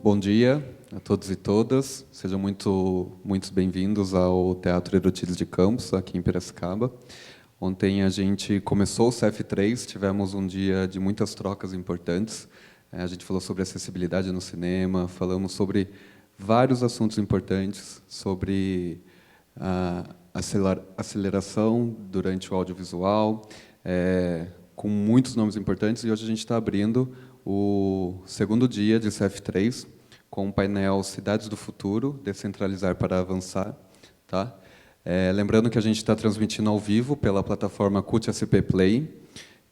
Bom dia a todos e todas. Sejam muito bem-vindos ao Teatro Erotiles de Campos, aqui em Piracicaba. Ontem a gente começou o CF3, tivemos um dia de muitas trocas importantes. A gente falou sobre acessibilidade no cinema, falamos sobre vários assuntos importantes, sobre a aceleração durante o audiovisual, com muitos nomes importantes, e hoje a gente está abrindo o segundo dia de CF3, com o painel Cidades do Futuro, Descentralizar para Avançar. Tá? Lembrando que a gente está transmitindo ao vivo pela plataforma CUT-SP Play.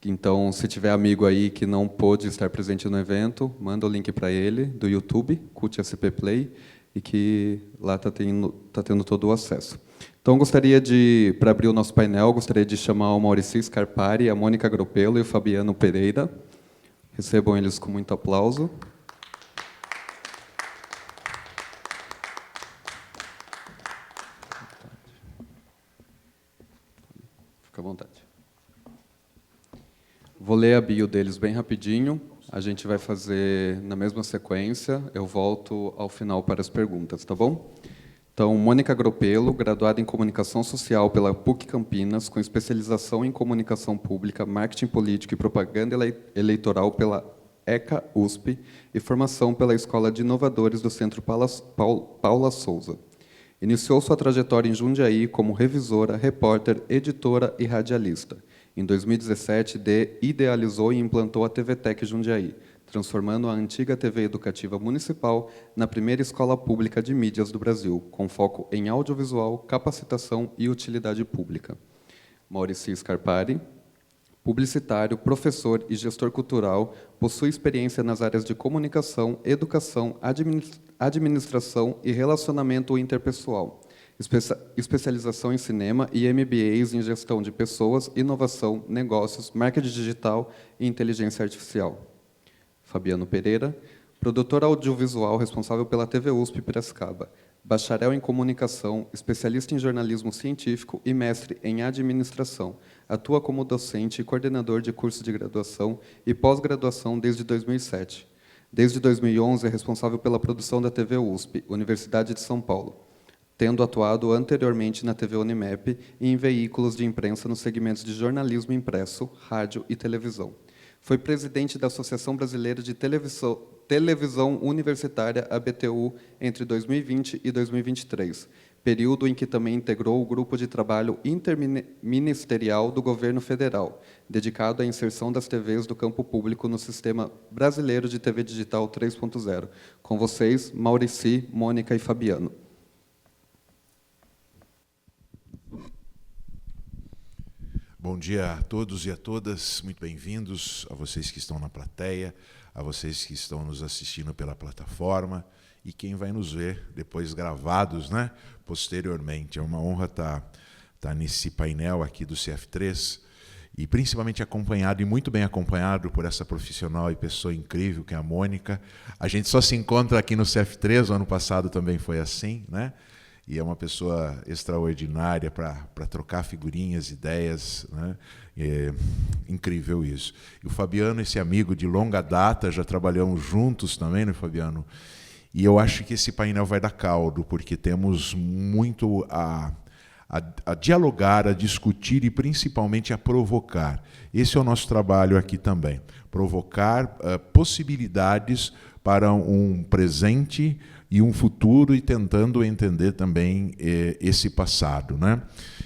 Então, se tiver amigo aí que não pôde estar presente no evento, manda o link para ele, do YouTube, CUT-SP Play, e que lá está tendo todo o acesso. Então, para abrir o nosso painel, gostaria de chamar o Maurício Scarpari, a Mônica Gropello e o Fabiano Pereira. Recebam eles com muito aplauso. Fica à vontade. Vou ler a bio deles bem rapidinho. A gente vai fazer na mesma sequência. Eu volto ao final para as perguntas, tá bom? Então, Mônica Gropello, graduada em Comunicação Social pela PUC Campinas, com especialização em Comunicação Pública, Marketing Político e Propaganda Eleitoral pela ECA USP e formação pela Escola de Inovadores do Centro Paula Souza. Iniciou sua trajetória em Jundiaí como revisora, repórter, editora e radialista. Em 2017, idealizou e implantou a TVTEC Jundiaí, transformando a antiga TV Educativa Municipal na primeira escola pública de mídias do Brasil, com foco em audiovisual, capacitação e utilidade pública. Maurício Scarpari, publicitário, professor e gestor cultural, possui experiência nas áreas de comunicação, educação, administração e relacionamento interpessoal, especialização em cinema e MBAs em gestão de pessoas, inovação, negócios, marketing digital e inteligência artificial. Fabiano Pereira, produtor audiovisual responsável pela TV USP Piracicaba, bacharel em comunicação, especialista em jornalismo científico e mestre em administração. Atua como docente e coordenador de cursos de graduação e pós-graduação desde 2007. Desde 2011, é responsável pela produção da TV USP, Universidade de São Paulo, tendo atuado anteriormente na TV Unimep e em veículos de imprensa nos segmentos de jornalismo impresso, rádio e televisão. Foi presidente da Associação Brasileira de Televisão Universitária, ABTU, entre 2020 e 2023, período em que também integrou o Grupo de Trabalho Interministerial do Governo Federal, dedicado à inserção das TVs do campo público no Sistema Brasileiro de TV Digital 3.0. Com vocês, Maurício, Mônica e Fabiano. Bom dia a todos e a todas, muito bem-vindos a vocês que estão na plateia, a vocês que estão nos assistindo pela plataforma e quem vai nos ver depois gravados, né, posteriormente. É uma honra estar nesse painel aqui do CF3 e principalmente acompanhado, e muito bem acompanhado por essa profissional e pessoa incrível que é a Mônica. A gente só se encontra aqui no CF3, o ano passado também foi assim, né? E é uma pessoa extraordinária para trocar figurinhas, ideias, né? É incrível isso. E o Fabiano, esse amigo de longa data, já trabalhamos juntos também, né, Fabiano? E eu acho que esse painel vai dar caldo, porque temos muito a dialogar, a discutir e principalmente a provocar. Esse é o nosso trabalho aqui também. Provocar possibilidades para um presente e um futuro e tentando entender também esse passado, né?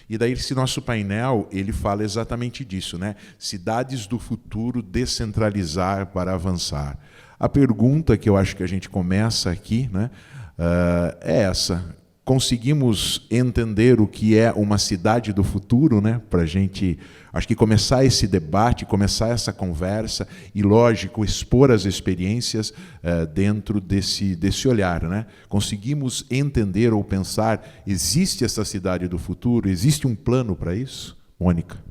E daí esse nosso painel, ele fala exatamente disso, né? Cidades do futuro, descentralizar para avançar. A pergunta que eu acho que a gente começa aqui, né, é essa. Conseguimos entender o que é uma cidade do futuro, né? Para a gente, acho que começar esse debate, começar essa conversa e, lógico, expor as experiências dentro desse olhar, né? Conseguimos entender ou pensar, existe essa cidade do futuro? Existe um plano para isso? Mônica.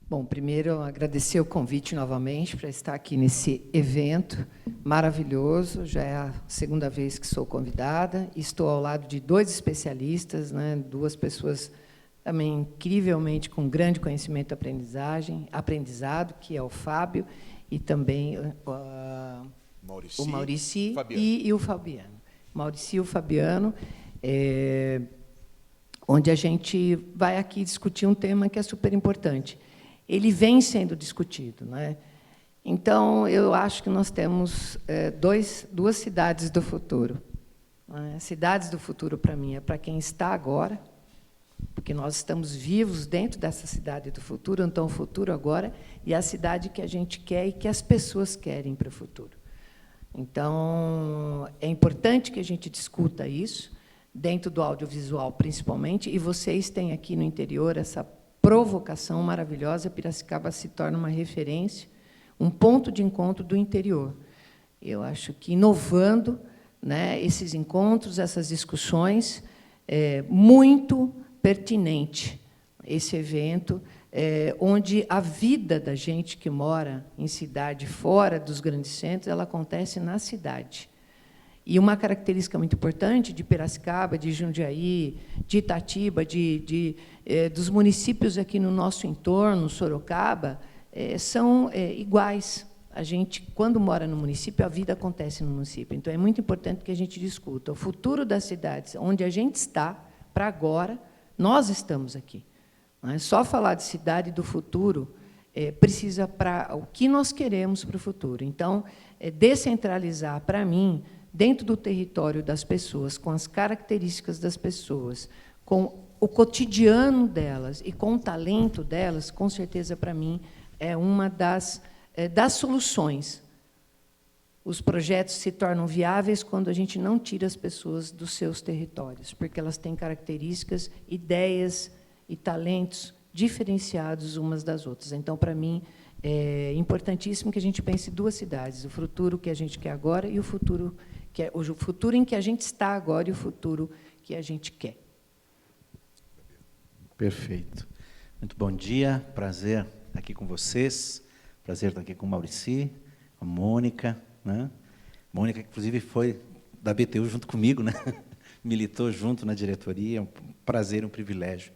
Bom, primeiro, agradecer o convite novamente para estar aqui nesse evento maravilhoso. Já é a segunda vez que sou convidada. Estou ao lado de dois especialistas, né, duas pessoas também incrivelmente com grande conhecimento e aprendizado, que é o Fábio e também o Maurici Fabiano. e o Fabiano. Maurici e o Fabiano, onde a gente vai aqui discutir um tema que é super importante. Ele vem sendo discutido, né? Então, eu acho que nós temos duas cidades do futuro. Cidades do futuro, para mim, é para quem está agora, porque nós estamos vivos dentro dessa cidade do futuro, então o futuro agora, e a cidade que a gente quer e que as pessoas querem para o futuro. Então, é importante que a gente discuta isso, dentro do audiovisual, principalmente, e vocês têm aqui no interior essa provocação maravilhosa. Piracicaba se torna uma referência, um ponto de encontro do interior. Eu acho que, inovando, né, esses encontros, essas discussões, é muito pertinente esse evento, onde a vida da gente que mora em cidade, fora dos grandes centros, ela acontece na cidade. E uma característica muito importante de Piracicaba, de Jundiaí, de Itatiba, dos municípios aqui no nosso entorno, Sorocaba, são iguais. A gente, quando mora no município, a vida acontece no município. Então, é muito importante que a gente discuta o futuro das cidades, onde a gente está, para agora, nós estamos aqui. Não é só falar de cidade do futuro, precisa para o que nós queremos para o futuro. Então, descentralizar, para mim, dentro do território das pessoas, com as características das pessoas, com o cotidiano delas e com o talento delas, com certeza, para mim, é uma das soluções. Os projetos se tornam viáveis quando a gente não tira as pessoas dos seus territórios, porque elas têm características, ideias e talentos diferenciados umas das outras. Então, para mim, é importantíssimo que a gente pense em duas cidades, o futuro que a gente quer agora e o futuro em que a gente está agora e o futuro que a gente quer. Perfeito. Muito bom dia, prazer estar aqui com vocês, prazer estar aqui com o Maurici, a Mônica, né? Mônica, que, inclusive, foi da BTU junto comigo, né? Militou junto na diretoria, é um prazer, um privilégio.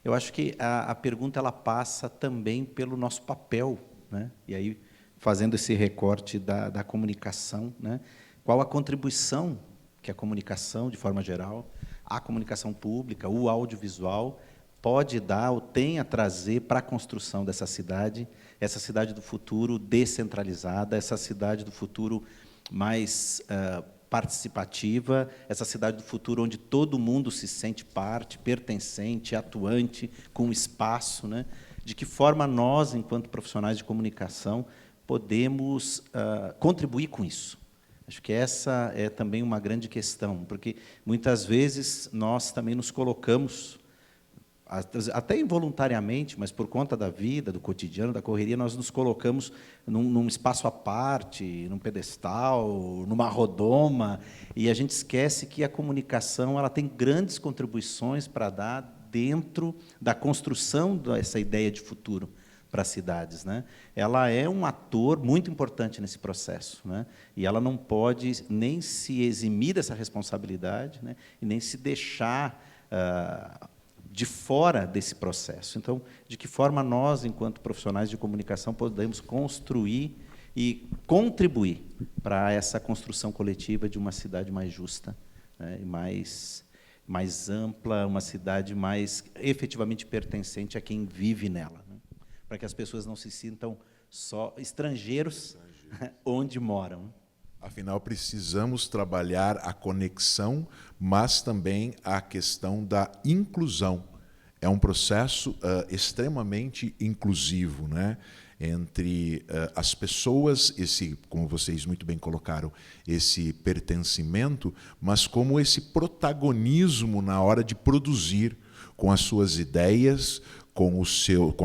Eu acho que a pergunta ela passa também pelo nosso papel, né? E aí, fazendo esse recorte da comunicação, né? Qual a contribuição que a comunicação, de forma geral, a comunicação pública, o audiovisual, pode dar ou tem a trazer para a construção dessa cidade, essa cidade do futuro descentralizada, essa cidade do futuro mais participativa, essa cidade do futuro onde todo mundo se sente parte, pertencente, atuante, com espaço, né? De que forma nós, enquanto profissionais de comunicação, podemos contribuir com isso? Acho que essa é também uma grande questão, porque, muitas vezes, nós também nos colocamos, até involuntariamente, mas por conta da vida, do cotidiano, da correria, nós nos colocamos num espaço à parte, num pedestal, numa rodoma, e a gente esquece que a comunicação ela tem grandes contribuições para dar dentro da construção dessa ideia de futuro para as cidades, né? Ela é um ator muito importante nesse processo, né? E ela não pode nem se eximir dessa responsabilidade, né? E nem se deixar de fora desse processo. Então, de que forma nós, enquanto profissionais de comunicação, podemos construir e contribuir para essa construção coletiva de uma cidade mais justa, né? E mais ampla, uma cidade mais efetivamente pertencente a quem vive nela, né? Para que as pessoas não se sintam só estrangeiros onde moram. Afinal, precisamos trabalhar a conexão, mas também a questão da inclusão. É um processo extremamente inclusivo, né? Entre as pessoas, como vocês muito bem colocaram, esse pertencimento, mas como esse protagonismo na hora de produzir, com as suas ideias, com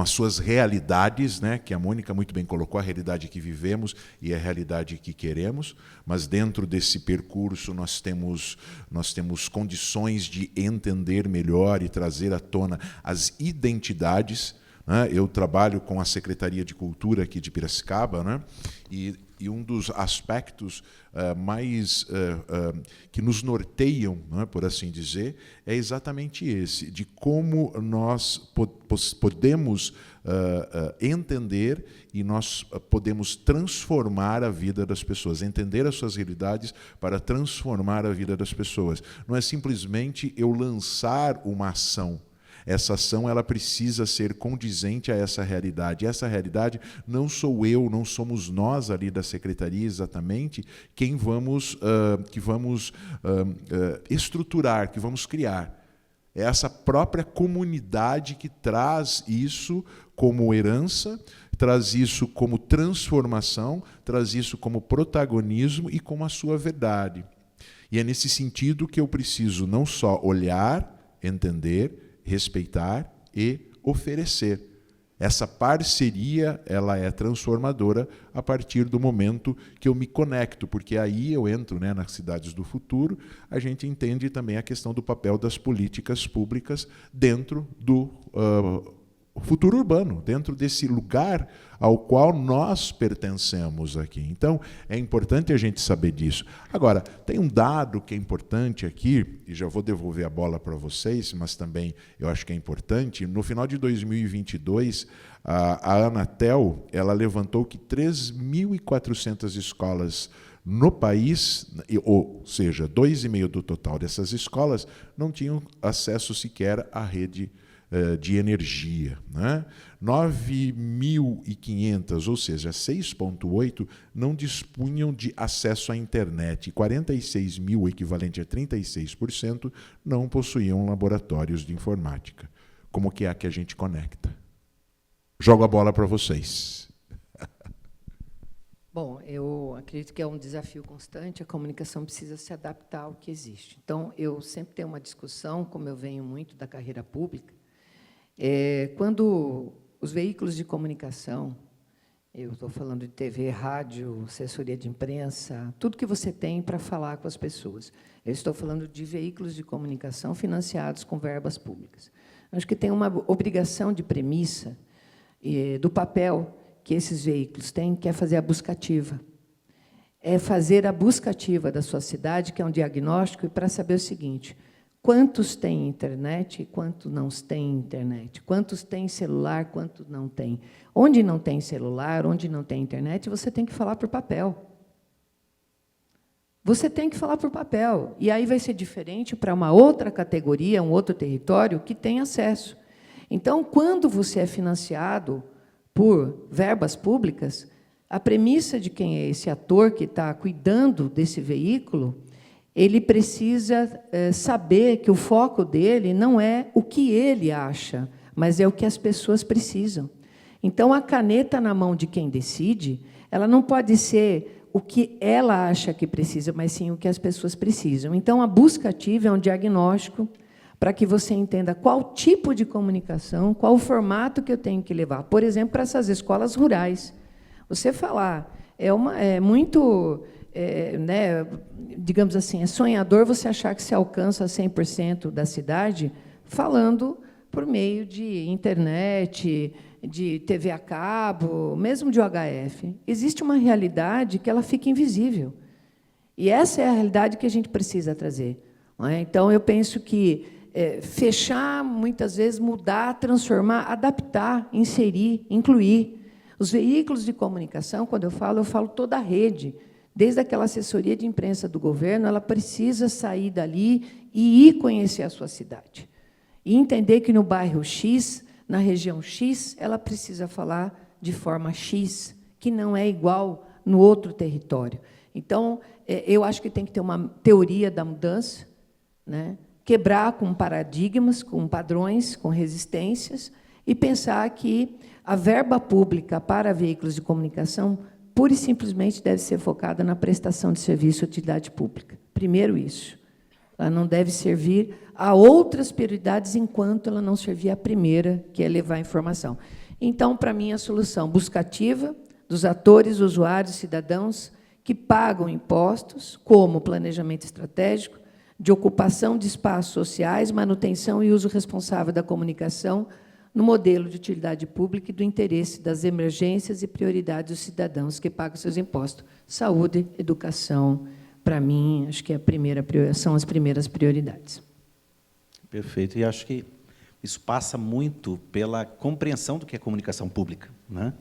as suas realidades, né, que a Mônica muito bem colocou, a realidade que vivemos e a realidade que queremos, mas dentro desse percurso nós temos condições de entender melhor e trazer à tona as identidades, né? Eu trabalho com a Secretaria de Cultura aqui de Piracicaba, né, e e um dos aspectos mais que nos norteiam, não é, por assim dizer, é exatamente esse, de como nós podemos entender e nós podemos transformar a vida das pessoas, entender as suas realidades para transformar a vida das pessoas. Não é simplesmente eu lançar uma ação. Essa ação ela precisa ser condizente a essa realidade. Essa realidade não sou eu, não somos nós ali da secretaria exatamente quem vamos estruturar, que vamos criar. É essa própria comunidade que traz isso como herança, traz isso como transformação, traz isso como protagonismo e como a sua verdade. E é nesse sentido que eu preciso não só olhar, entender, respeitar e oferecer. Essa parceria ela é transformadora a partir do momento que eu me conecto, porque aí eu entro, né, nas cidades do futuro, a gente entende também a questão do papel das políticas públicas dentro do futuro urbano, dentro desse lugar ao qual nós pertencemos aqui. Então, é importante a gente saber disso. Agora, tem um dado que é importante aqui, e já vou devolver a bola para vocês, mas também eu acho que é importante. No final de 2022, a Anatel ela levantou que 3.400 escolas no país, ou seja, 2,5% do total dessas escolas, não tinham acesso sequer à rede de energia, né? 9.500, ou seja, 6,8%, não dispunham de acesso à internet. 46 mil, equivalente a 36%, não possuíam laboratórios de informática. Como que é que a gente conecta? Jogo a bola para vocês. Bom, eu acredito que é um desafio constante, a comunicação precisa se adaptar ao que existe. Então, eu sempre tenho uma discussão, como eu venho muito da carreira pública, quando os veículos de comunicação, eu estou falando de TV, rádio, assessoria de imprensa, tudo que você tem para falar com as pessoas. Eu estou falando de veículos de comunicação financiados com verbas públicas. Acho que tem uma obrigação de premissa do papel que esses veículos têm, que é fazer a busca ativa. É fazer a busca ativa da sua cidade, que é um diagnóstico, e para saber o seguinte: quantos têm internet e quantos não têm internet? Quantos têm celular, quantos não têm? Onde não tem celular, onde não tem internet, você tem que falar por papel. Você tem que falar por papel. E aí vai ser diferente para uma outra categoria, um outro território que tem acesso. Então, quando você é financiado por verbas públicas, a premissa de quem é esse ator que está cuidando desse veículo, ele precisa saber que o foco dele não é o que ele acha, mas é o que as pessoas precisam. Então, a caneta na mão de quem decide, ela não pode ser o que ela acha que precisa, mas sim o que as pessoas precisam. Então, a busca ativa é um diagnóstico para que você entenda qual tipo de comunicação, qual o formato que eu tenho que levar. Por exemplo, para essas escolas rurais. Você falar, é muito... né, digamos assim, é sonhador você achar que se alcança 100% da cidade falando por meio de internet, de TV a cabo, mesmo de UHF. Existe uma realidade que ela fica invisível. E essa é a realidade que a gente precisa trazer. Não é? Então, eu penso que fechar, muitas vezes, mudar, transformar, adaptar, inserir, incluir. Os veículos de comunicação, quando eu falo toda a rede. Desde aquela assessoria de imprensa do governo, ela precisa sair dali e ir conhecer a sua cidade. E entender que no bairro X, na região X, ela precisa falar de forma X, que não é igual no outro território. Então, eu acho que tem que ter uma teoria da mudança, né? Quebrar com paradigmas, com padrões, com resistências, e pensar que a verba pública para veículos de comunicação pura e simplesmente deve ser focada na prestação de serviço e utilidade pública. Primeiro isso. Ela não deve servir a outras prioridades enquanto ela não servir a primeira, que é levar a informação. Então, para mim, a solução busca ativa dos atores, usuários, cidadãos que pagam impostos, como planejamento estratégico, de ocupação de espaços sociais, manutenção e uso responsável da comunicação, no modelo de utilidade pública e do interesse das emergências e prioridades dos cidadãos que pagam seus impostos. Saúde, educação, para mim, acho que são as primeiras prioridades. Perfeito. E acho que isso passa muito pela compreensão do que é comunicação pública, né?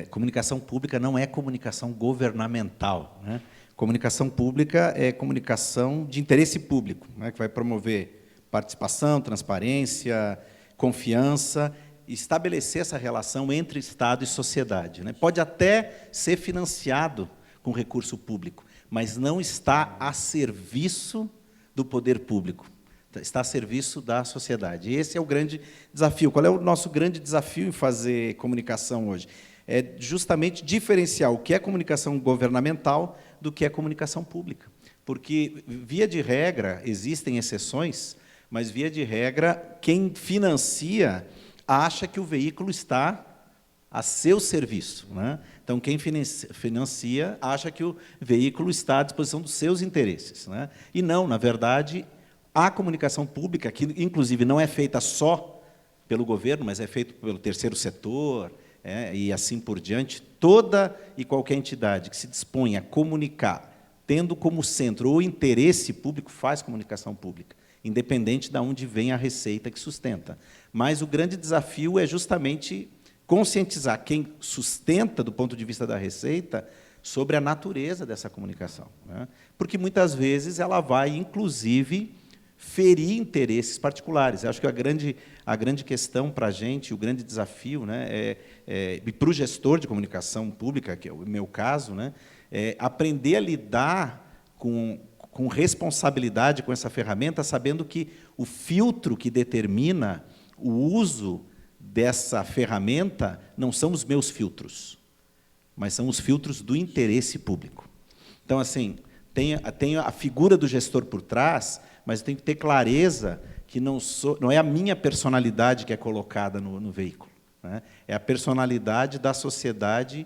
Comunicação pública não é comunicação governamental, né? Comunicação pública é comunicação de interesse público, né? Que vai promover participação, transparência, confiança, e estabelecer essa relação entre Estado e sociedade, né? Pode até ser financiado com recurso público, mas não está a serviço do poder público, está a serviço da sociedade. E esse é o grande desafio. Qual é o nosso grande desafio em fazer comunicação hoje? É justamente diferenciar o que é comunicação governamental do que é comunicação pública. Porque, via de regra, existem exceções, mas, via de regra, quem financia acha que o veículo está a seu serviço, né? Então, quem financia acha que o veículo está à disposição dos seus interesses, né? E não, na verdade, a comunicação pública, que, inclusive, não é feita só pelo governo, mas é feita pelo terceiro setor, e assim por diante, toda e qualquer entidade que se dispõe a comunicar, tendo como centro o interesse público, faz comunicação pública, independente de onde vem a receita que sustenta. Mas o grande desafio é justamente conscientizar quem sustenta, do ponto de vista da receita, sobre a natureza dessa comunicação, né? Porque, muitas vezes, ela vai, inclusive, ferir interesses particulares. Eu acho que a grande questão para a gente, o grande desafio, né, e para o gestor de comunicação pública, que é o meu caso, né, é aprender a lidar com responsabilidade com essa ferramenta, sabendo que o filtro que determina o uso dessa ferramenta não são os meus filtros, mas são os filtros do interesse público. Então, assim, tem a figura do gestor por trás, mas eu tenho que ter clareza que não é a minha personalidade que é colocada no veículo, né? É a personalidade da sociedade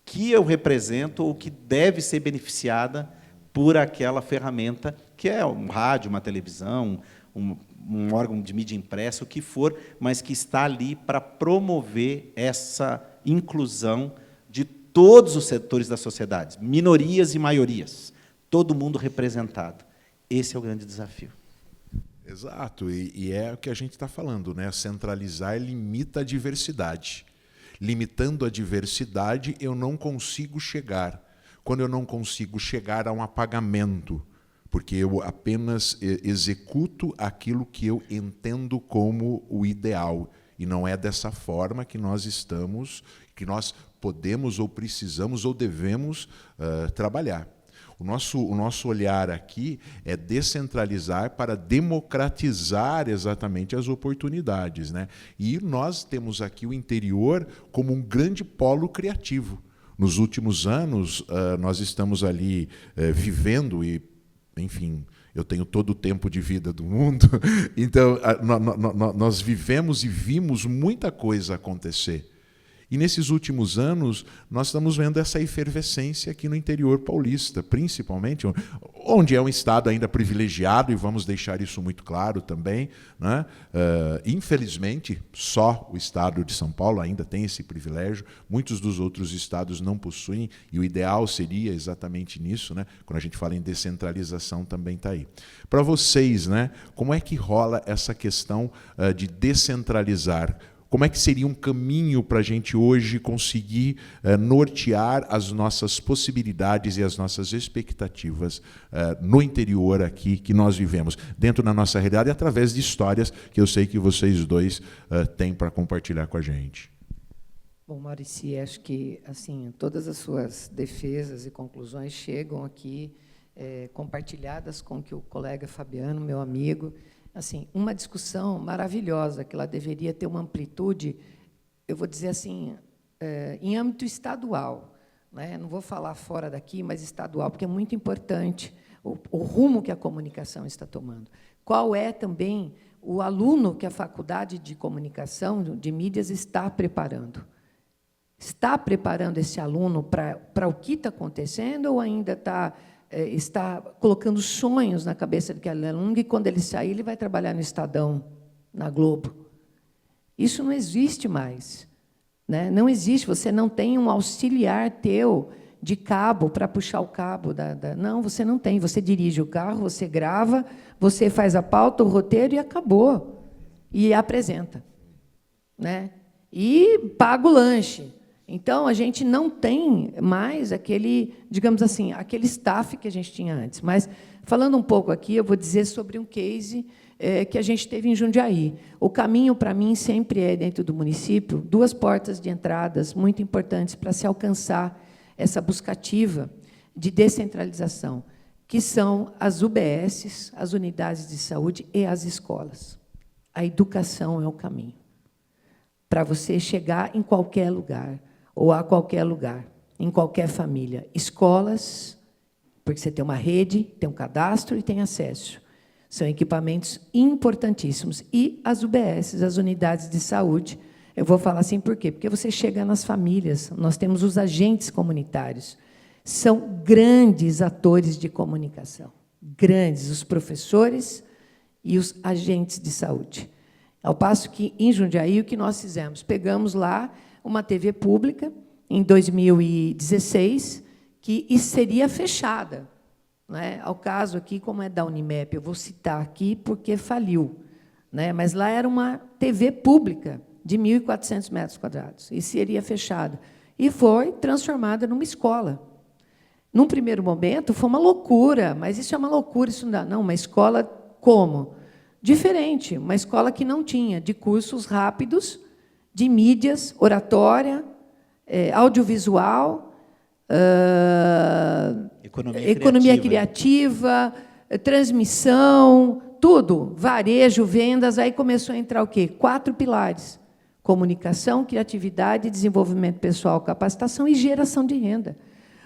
que eu represento ou que deve ser beneficiada por aquela ferramenta, que é um rádio, uma televisão, um órgão de mídia impressa, o que for, mas que está ali para promover essa inclusão de todos os setores da sociedade, minorias e maiorias, todo mundo representado. Esse é o grande desafio. Exato, e é o que a gente está falando, né? Centralizar limita a diversidade. Limitando a diversidade, eu não consigo chegar. Quando eu não consigo chegar a um apagamento, porque eu apenas executo aquilo que eu entendo como o ideal. E não é dessa forma que nós podemos ou precisamos ou devemos trabalhar. O nosso olhar aqui é descentralizar para democratizar exatamente as oportunidades, né? E nós temos aqui o interior como um grande polo criativo. Nos últimos anos, nós estamos ali vivendo e, enfim, eu tenho todo o tempo de vida do mundo, então nós vivemos e vimos muita coisa acontecer. E, nesses últimos anos, nós estamos vendo essa efervescência aqui no interior paulista, principalmente, onde é um estado ainda privilegiado, e vamos deixar isso muito claro também, né? Infelizmente, só o estado de São Paulo ainda tem esse privilégio, muitos dos outros estados não possuem, e o ideal seria exatamente nisso, né? Quando a gente fala em descentralização, também está aí. Para vocês, né, como é que rola essa questão de descentralizar? Como é que seria um caminho para a gente hoje conseguir nortear as nossas possibilidades e as nossas expectativas no interior aqui que nós vivemos, dentro da nossa realidade, através de histórias que eu sei que vocês dois têm para compartilhar com a gente? Bom, Maurici, acho que assim todas as suas defesas e conclusões chegam aqui compartilhadas com que o colega Fabiano, meu amigo, assim, uma discussão maravilhosa, que ela deveria ter uma amplitude, eu vou dizer assim, em âmbito estadual, né? Não vou falar fora daqui, mas estadual, porque é muito importante o rumo que a comunicação está tomando. Qual é também o aluno que a Faculdade de Comunicação, de Mídias, está preparando? Está preparando esse aluno para o que está acontecendo ou ainda está colocando sonhos na cabeça daquele aluno e, quando ele sair, ele vai trabalhar no Estadão, na Globo? Isso não existe mais. Né? Não existe, você não tem um auxiliar teu de cabo para puxar o cabo. Não, você não tem. Você dirige o carro, você grava, você faz a pauta, o roteiro e acabou. E apresenta. Né? E paga o lanche. Então, a gente não tem mais aquele, digamos assim, aquele staff que a gente tinha antes. Mas, falando um pouco aqui, eu vou dizer sobre um case que a gente teve em Jundiaí. O caminho, para mim, sempre é, dentro do município, 2 portas de entradas muito importantes para se alcançar essa busca ativa de descentralização, que são as UBSs, as unidades de saúde e as escolas. A educação é o caminho para você chegar em qualquer lugar, ou a qualquer lugar, em qualquer família. Escolas, porque você tem uma rede, tem um cadastro e tem acesso. São equipamentos importantíssimos. E as UBSs, as unidades de saúde, eu vou falar assim por quê? Porque você chega nas famílias, nós temos os agentes comunitários, são grandes atores de comunicação, grandes, os professores e os agentes de saúde. Ao passo que, em Jundiaí, o que nós fizemos? Pegamos lá uma TV pública, em 2016, que seria fechada. Né? Ao caso aqui, como é da Unimep, eu vou citar aqui porque faliu. Né? Mas lá era uma TV pública, de 1.400 metros quadrados, e seria fechada. E foi transformada numa escola. Num primeiro momento, foi uma loucura, mas isso é uma loucura, isso não dá. Não, uma escola como? Diferente, uma escola que não tinha, de cursos rápidos, de mídias, oratória, audiovisual, economia criativa, transmissão, tudo, varejo, vendas. Aí começou a entrar o quê? 4 pilares: comunicação, criatividade, desenvolvimento pessoal, capacitação e geração de renda.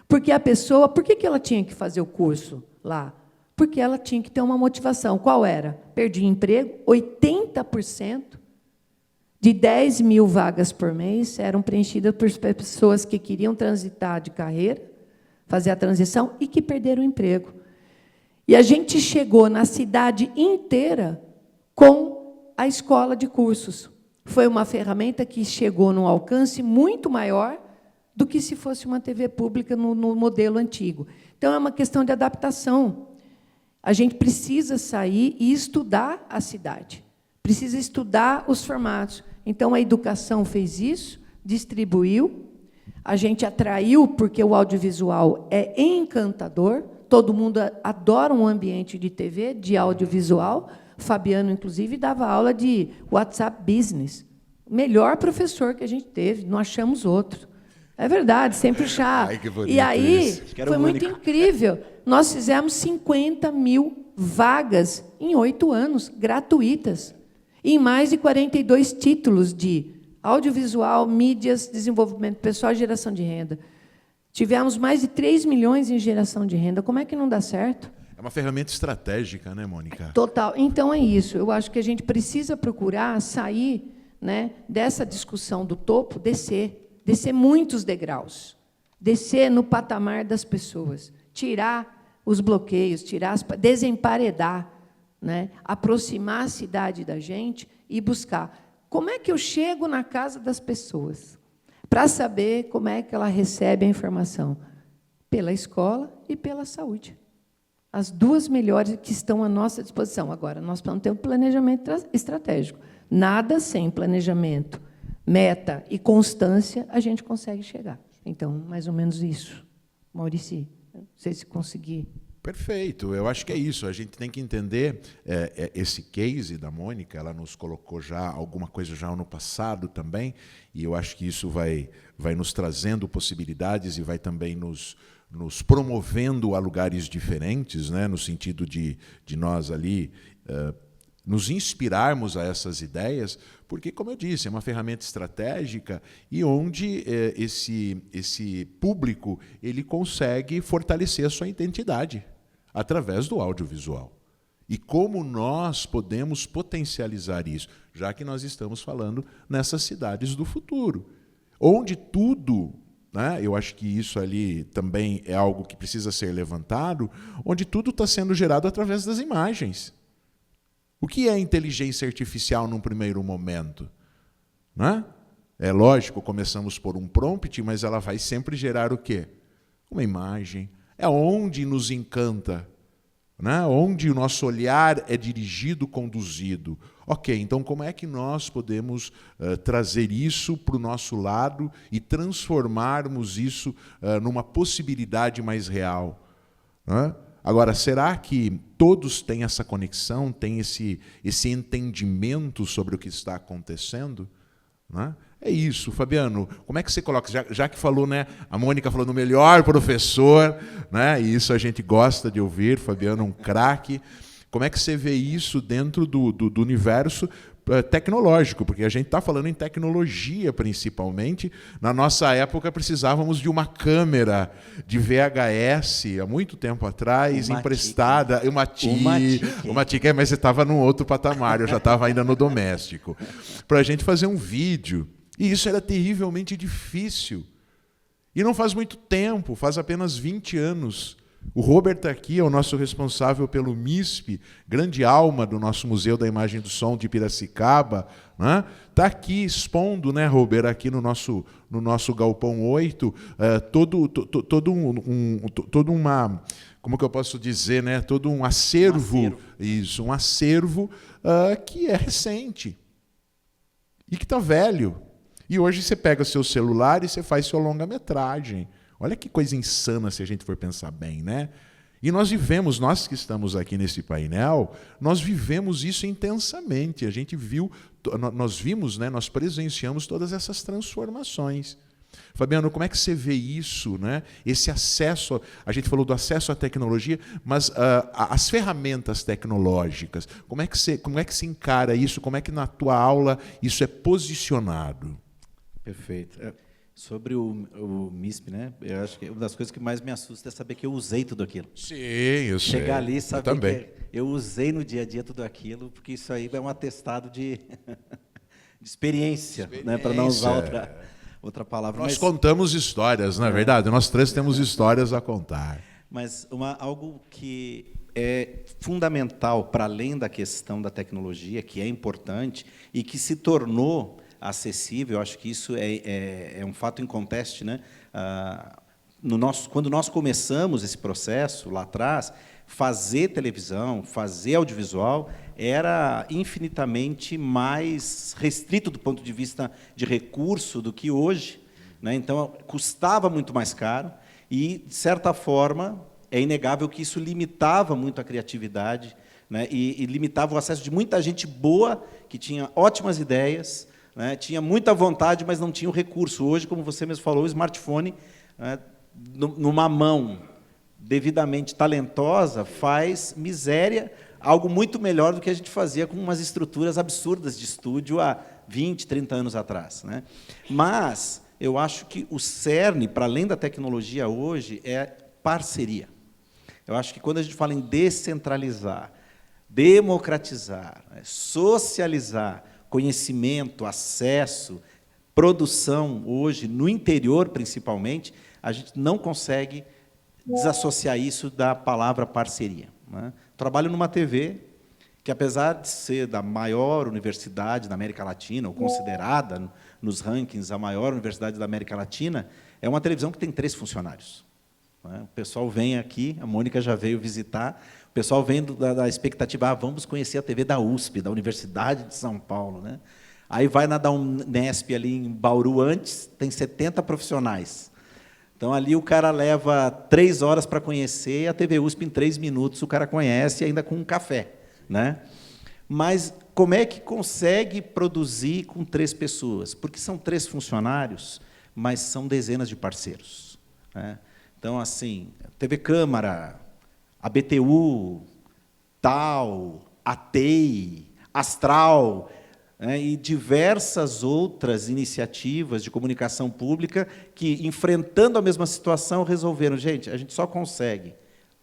Porque a pessoa, por que ela tinha que fazer o curso lá? Porque ela tinha que ter uma motivação. Qual era? Perdi emprego, 80% de 10 mil vagas por mês eram preenchidas por pessoas que queriam transitar de carreira, fazer a transição e que perderam o emprego. E a gente chegou na cidade inteira com a escola de cursos. Foi uma ferramenta que chegou num alcance muito maior do que se fosse uma TV pública no modelo antigo. Então, é uma questão de adaptação. A gente precisa sair e estudar a cidade, precisa estudar os formatos. Então, a educação fez isso, distribuiu, a gente atraiu, porque o audiovisual é encantador, todo mundo adora um ambiente de TV, de audiovisual. Fabiano, inclusive, dava aula de WhatsApp Business. O melhor professor que a gente teve, não achamos outro. É verdade, sempre chá. Ai, que bonito. E aí, isso. foi muito incrível. Nós fizemos 50 mil vagas em 8 anos, gratuitas, em mais de 42 títulos de audiovisual, mídias, desenvolvimento pessoal e geração de renda. Tivemos mais de 3 milhões em geração de renda. Como é que não dá certo? É uma ferramenta estratégica, né, Mônica? Total. Então, é isso. Eu acho que a gente precisa procurar sair, né, dessa discussão do topo, descer muitos degraus, descer no patamar das pessoas, tirar os bloqueios, desemparedar, né, aproximar a cidade da gente e buscar. Como é que eu chego na casa das pessoas? Para saber como é que ela recebe a informação? Pela escola e pela saúde. As 2 melhores que estão à nossa disposição. Agora, nós precisamos ter um planejamento estratégico. Nada sem planejamento, meta e constância, a gente consegue chegar. Então, mais ou menos isso. Maurici, não sei se conseguir. Perfeito, eu acho que é isso. A gente tem que entender esse case da Mônica, ela nos colocou já alguma coisa já no passado também, e eu acho que isso vai nos trazendo possibilidades e vai também nos promovendo a lugares diferentes, né, no sentido de nós ali nos inspirarmos a essas ideias, porque, como eu disse, é uma ferramenta estratégica e onde esse público ele consegue fortalecer a sua identidade através do audiovisual. E como nós podemos potencializar isso, já que nós estamos falando nessas cidades do futuro, onde tudo, né, eu acho que isso ali também é algo que precisa ser levantado, onde tudo está sendo gerado através das imagens. O que é inteligência artificial num primeiro momento? né? É lógico, começamos por um prompt, mas ela vai sempre gerar o quê? Uma imagem. É onde nos encanta, né? Onde o nosso olhar é dirigido, conduzido. Ok, então como é que nós podemos trazer isso para o nosso lado e transformarmos isso numa possibilidade mais real? Né? Agora, será que todos têm essa conexão, têm esse entendimento sobre o que está acontecendo? Né? É isso, Fabiano. Como é que você coloca? Já que falou, né? A Mônica falou no melhor professor, né? E isso a gente gosta de ouvir. Fabiano, um craque. Como é que você vê isso dentro do universo tecnológico? Porque a gente está falando em tecnologia, principalmente. Na nossa época, precisávamos de uma câmera de VHS, há muito tempo atrás, emprestada. Uma TIC, mas você estava num outro patamar, eu já estava ainda no doméstico. Para a gente fazer um vídeo. E isso era terrivelmente difícil. E não faz muito tempo, faz apenas 20 anos. O Robert aqui é o nosso responsável pelo MISP, grande alma do nosso Museu da Imagem e do Som de Piracicaba. Está aqui expondo, né, Robert, aqui no nosso Galpão 8, todo uma, como que eu posso dizer, né, todo um acervo, isso, um acervo que é recente e que está velho. E hoje você pega seu celular e você faz sua longa-metragem. Olha que coisa insana se a gente for pensar bem, né? E nós que estamos aqui nesse painel, nós vivemos isso intensamente. A gente viu, nós vimos, né, nós presenciamos todas essas transformações. Fabiano, como é que você vê isso, né? Esse acesso, a gente falou do acesso à tecnologia, mas as ferramentas tecnológicas, como é que se encara isso? Como é que na tua aula isso é posicionado? Perfeito. Sobre o MISP, né? Eu acho que uma das coisas que mais me assusta é saber que eu usei tudo aquilo. Sim, eu sei. Chegar ali e saber também. que eu usei no dia a dia tudo aquilo, porque isso aí é um atestado de experiência, né? Para não usar outra palavra. Nós contamos histórias, não é verdade? Nós três temos histórias a contar. Mas algo que é fundamental, para além da questão da tecnologia, que é importante e que se tornou acessível, eu acho que isso é um fato inconteste, né? Quando nós começamos esse processo lá atrás, fazer televisão, fazer audiovisual era infinitamente mais restrito do ponto de vista de recurso do que hoje, né? Então custava muito mais caro e, de certa forma, é inegável que isso limitava muito a criatividade, né? E limitava o acesso de muita gente boa que tinha ótimas ideias, né? Tinha muita vontade, mas não tinha o recurso. Hoje, como você mesmo falou, o smartphone, né, numa mão devidamente talentosa, faz miséria, algo muito melhor do que a gente fazia com umas estruturas absurdas de estúdio há 20, 30 anos atrás, né? Mas eu acho que o cerne, para além da tecnologia hoje, é parceria. Eu acho que quando a gente fala em descentralizar, democratizar, socializar, conhecimento, acesso, produção, hoje, no interior, principalmente, a gente não consegue desassociar isso da palavra parceria, né? Trabalho numa TV que, apesar de ser da maior universidade da América Latina, ou considerada nos rankings a maior universidade da América Latina, é uma televisão que tem 3 funcionários. O pessoal vem aqui, a Mônica já veio visitar, o pessoal vem da expectativa, vamos conhecer a TV da USP, da Universidade de São Paulo, né? Aí vai na da Unesp ali em Bauru antes, tem 70 profissionais. Então ali o cara leva 3 horas para conhecer, a TV USP em 3 minutos o cara conhece, ainda com um café, né? Mas como é que consegue produzir com 3 pessoas? Porque são 3 funcionários, mas são dezenas de parceiros, né? Então, assim, TV Câmara, a BTU, TAL, a TEI, Astral, né, e diversas outras iniciativas de comunicação pública que, enfrentando a mesma situação, resolveram, gente, a gente só consegue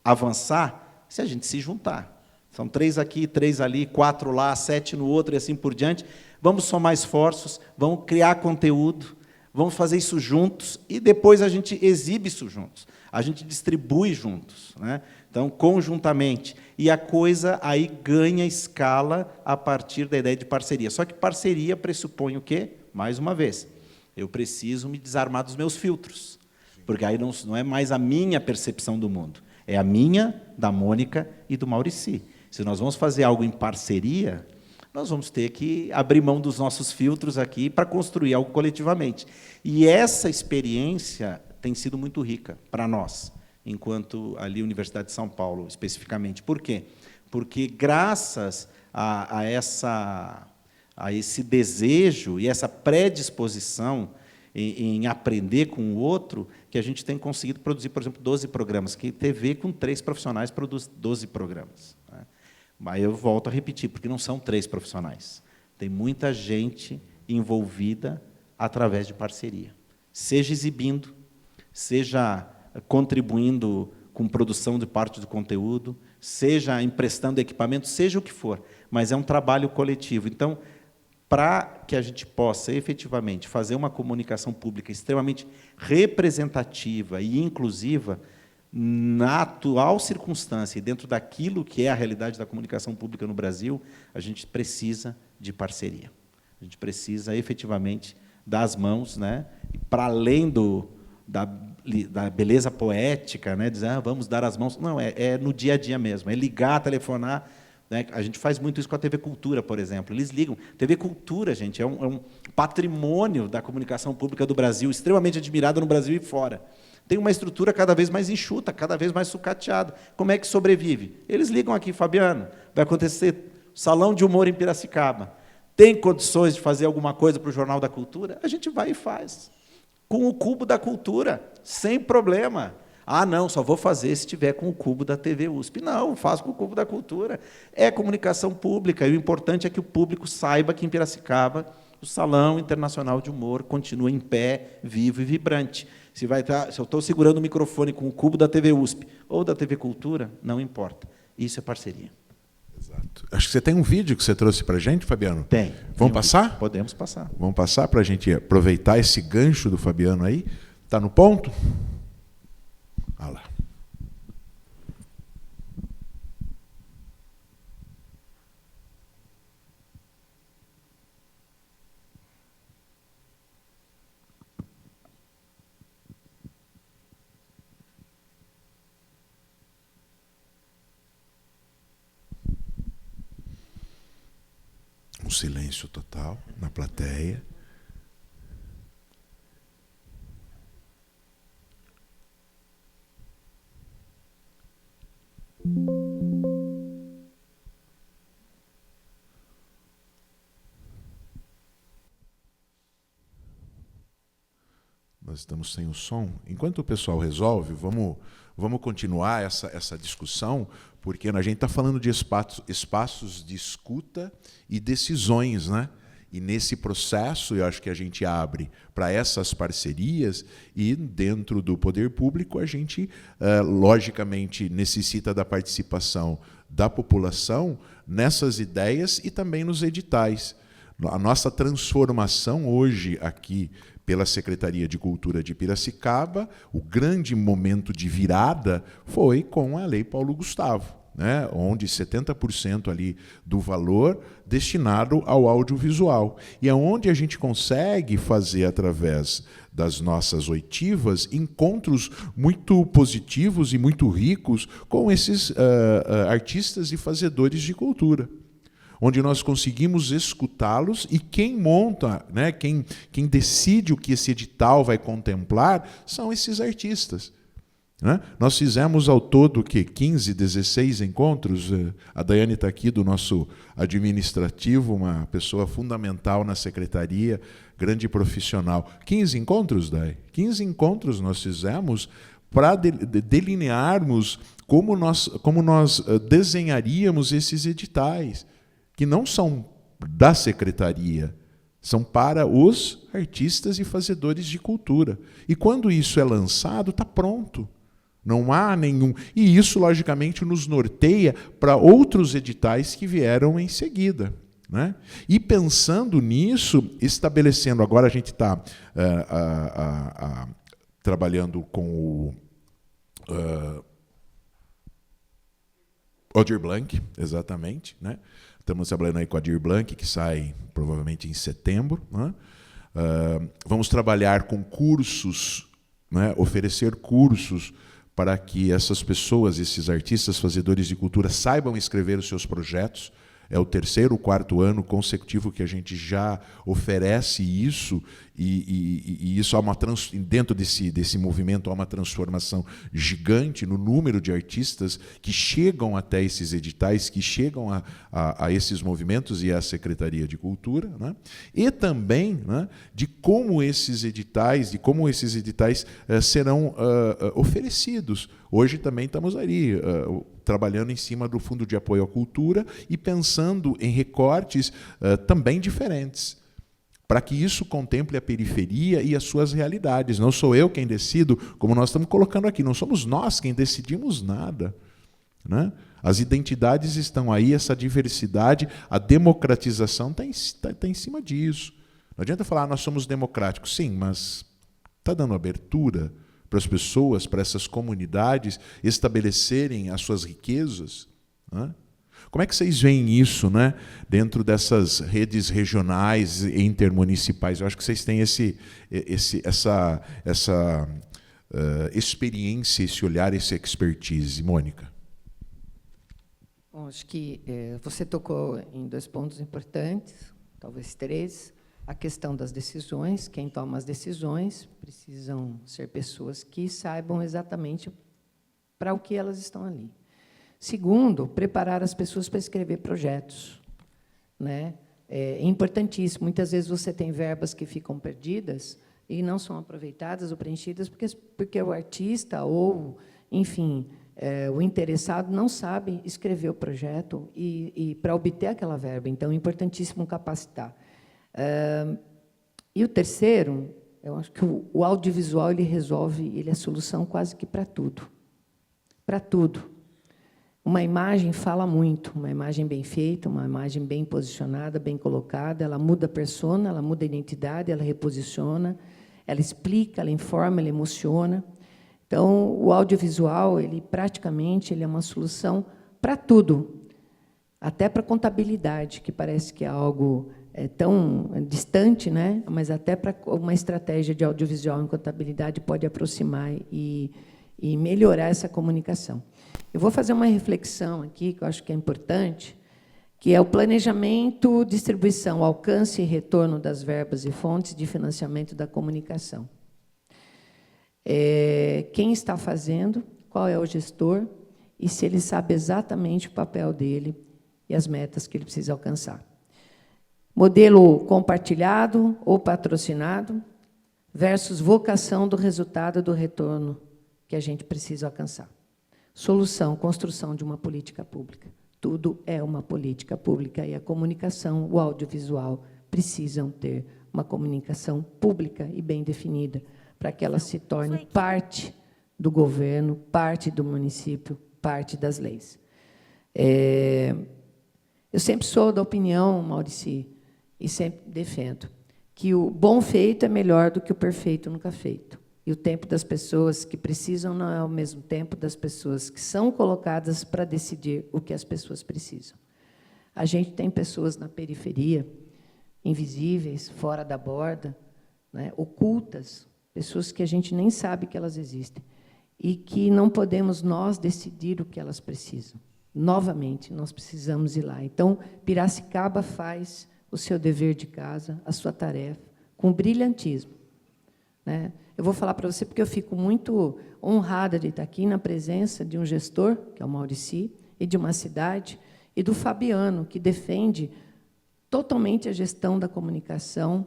avançar se a gente se juntar. São 3 aqui, 3 ali, 4 lá, 7 no outro e assim por diante. Vamos somar esforços, vamos criar conteúdo, vamos fazer isso juntos e depois a gente exibe isso juntos. A gente distribui juntos, né? Então, conjuntamente. E a coisa aí ganha escala a partir da ideia de parceria. Só que parceria pressupõe o quê? mais uma vez, eu preciso me desarmar dos meus filtros, porque aí não é mais a minha percepção do mundo, é a minha, da Mônica e do Maurici. Se nós vamos fazer algo em parceria, nós vamos ter que abrir mão dos nossos filtros aqui para construir algo coletivamente. E essa experiência tem sido muito rica para nós, enquanto ali Universidade de São Paulo, especificamente. Por quê? Porque, graças a esse desejo e essa predisposição em aprender com o outro, que a gente tem conseguido produzir, por exemplo, 12 programas, que TV com 3 profissionais produz 12 programas. Né? Mas eu volto a repetir, porque não são 3 profissionais. Tem muita gente envolvida através de parceria. Seja exibindo, seja contribuindo com produção de parte do conteúdo, seja emprestando equipamento, seja o que for, mas é um trabalho coletivo. Então, para que a gente possa, efetivamente, fazer uma comunicação pública extremamente representativa e inclusiva, na atual circunstância e dentro daquilo que é a realidade da comunicação pública no Brasil, a gente precisa de parceria. A gente precisa, efetivamente, dar as mãos, né, para além da beleza poética, né, dizer, vamos dar as mãos. Não, é no dia a dia mesmo, é ligar, telefonar. Né? A gente faz muito isso com a TV Cultura, por exemplo. Eles ligam. TV Cultura, gente, é um patrimônio da comunicação pública do Brasil, extremamente admirado no Brasil e fora. Tem uma estrutura cada vez mais enxuta, cada vez mais sucateada. Como é que sobrevive? Eles ligam aqui, Fabiano, vai acontecer Salão de Humor em Piracicaba. Tem condições de fazer alguma coisa para o Jornal da Cultura? A gente vai e faz. Com o Cubo da Cultura, sem problema. Ah, não, só vou fazer se tiver com o Cubo da TV USP. Não, faço com o Cubo da Cultura. É comunicação pública, e o importante é que o público saiba que, em Piracicaba, o Salão Internacional de Humor continua em pé, vivo e vibrante. Se eu estou segurando o microfone com o Cubo da TV USP ou da TV Cultura, não importa. Isso é parceria. Exato. Acho que você tem um vídeo que você trouxe para a gente, Fabiano? Tem. Vamos passar? Podemos passar. Vamos passar para a gente aproveitar esse gancho do Fabiano aí. Está no ponto? Olha lá. Um silêncio total na plateia. Nós estamos sem o som. Enquanto o pessoal resolve, vamos continuar essa discussão, porque a gente está falando de espaços de escuta e decisões, né? E nesse processo, eu acho que a gente abre para essas parcerias e, dentro do poder público, a gente, logicamente, necessita da participação da população nessas ideias e também nos editais. A nossa transformação hoje aqui pela Secretaria de Cultura de Piracicaba, o grande momento de virada foi com a Lei Paulo Gustavo, né, onde 70% ali do valor destinado ao audiovisual. E é onde a gente consegue fazer, através das nossas oitivas, encontros muito positivos e muito ricos com esses artistas e fazedores de cultura, onde nós conseguimos escutá-los e quem monta, né, quem decide o que esse edital vai contemplar são esses artistas. Né? Nós fizemos ao todo 15, 16 encontros. A Daiane está aqui, do nosso administrativo, uma pessoa fundamental na secretaria, grande profissional. 15 encontros, Dai? 15 encontros nós fizemos para delinearmos como nós desenharíamos esses editais, que não são da secretaria, são para os artistas e fazedores de cultura. E quando isso é lançado, está pronto. Não há nenhum... E isso, logicamente, nos norteia para outros editais que vieram em seguida. Né? E pensando nisso, estabelecendo... Agora a gente está trabalhando com o Aldir Blanc, exatamente. Né? Estamos trabalhando aí com a Aldir Blanc, que sai provavelmente em setembro. Né? Vamos trabalhar com cursos, né, oferecer cursos para que essas pessoas, esses artistas, fazedores de cultura, saibam escrever os seus projetos. É o 3º ou 4º ano consecutivo que a gente já oferece isso, e isso há dentro desse movimento há uma transformação gigante no número de artistas que chegam até esses editais, que chegam a esses movimentos e à Secretaria de Cultura, né? E também, né, de como esses editais serão oferecidos. Hoje também estamos ali trabalhando em cima do Fundo de Apoio à Cultura e pensando em recortes também diferentes, para que isso contemple a periferia e as suas realidades. Não sou eu quem decido, como nós estamos colocando aqui, não somos nós quem decidimos nada, né? As identidades estão aí, essa diversidade, a democratização está em cima disso. Não adianta falar, nós somos democráticos. Sim, mas está dando abertura para as pessoas, para essas comunidades estabelecerem as suas riquezas, né? Como é que vocês veem isso, né, dentro dessas redes regionais e intermunicipais? Eu acho que vocês têm essa experiência, esse olhar, essa expertise. Mônica. Bom, acho que você tocou em 2 pontos importantes, talvez 3. A questão das decisões. Quem toma as decisões precisam ser pessoas que saibam exatamente para o que elas estão ali. Segundo, preparar as pessoas para escrever projetos, né? É importantíssimo. Muitas vezes você tem verbas que ficam perdidas e não são aproveitadas ou preenchidas porque o artista ou, enfim, o interessado não sabe escrever o projeto e para obter aquela verba. Então, é importantíssimo capacitar. E o terceiro, eu acho que o audiovisual ele é a solução quase que para tudo. Para tudo. Uma imagem fala muito, uma imagem bem feita, uma imagem bem posicionada, bem colocada, ela muda a persona, ela muda a identidade, ela reposiciona, ela explica, ela informa, ela emociona. Então, o audiovisual, ele é uma solução para tudo, até para a contabilidade, que parece que é algo tão distante, né? Mas até para uma estratégia de audiovisual em contabilidade pode aproximar e melhorar essa comunicação. Eu vou fazer uma reflexão aqui, que eu acho que é importante, que é o planejamento, distribuição, alcance e retorno das verbas e fontes de financiamento da comunicação. Quem está fazendo, qual é o gestor, e se ele sabe exatamente o papel dele e as metas que ele precisa alcançar. Modelo compartilhado ou patrocinado versus vocação do resultado do retorno que a gente precisa alcançar. Solução, construção de uma política pública. Tudo é uma política pública e a comunicação, o audiovisual, precisam ter uma comunicação pública e bem definida, para que ela se torne parte do governo, parte do município, parte das leis. Eu sempre sou da opinião, Maurici, e sempre defendo, que o bom feito é melhor do que o perfeito nunca feito. E o tempo das pessoas que precisam não é o mesmo tempo das pessoas que são colocadas para decidir o que as pessoas precisam. A gente tem pessoas na periferia, invisíveis, fora da borda, né, ocultas, pessoas que a gente nem sabe que elas existem, e que não podemos nós decidir o que elas precisam. Novamente, nós precisamos ir lá. Então, Piracicaba faz o seu dever de casa, a sua tarefa, com brilhantismo, né? Eu vou falar para você porque eu fico muito honrada de estar aqui na presença de um gestor, que é o Maurici, e de uma cidade, e do Fabiano, que defende totalmente a gestão da comunicação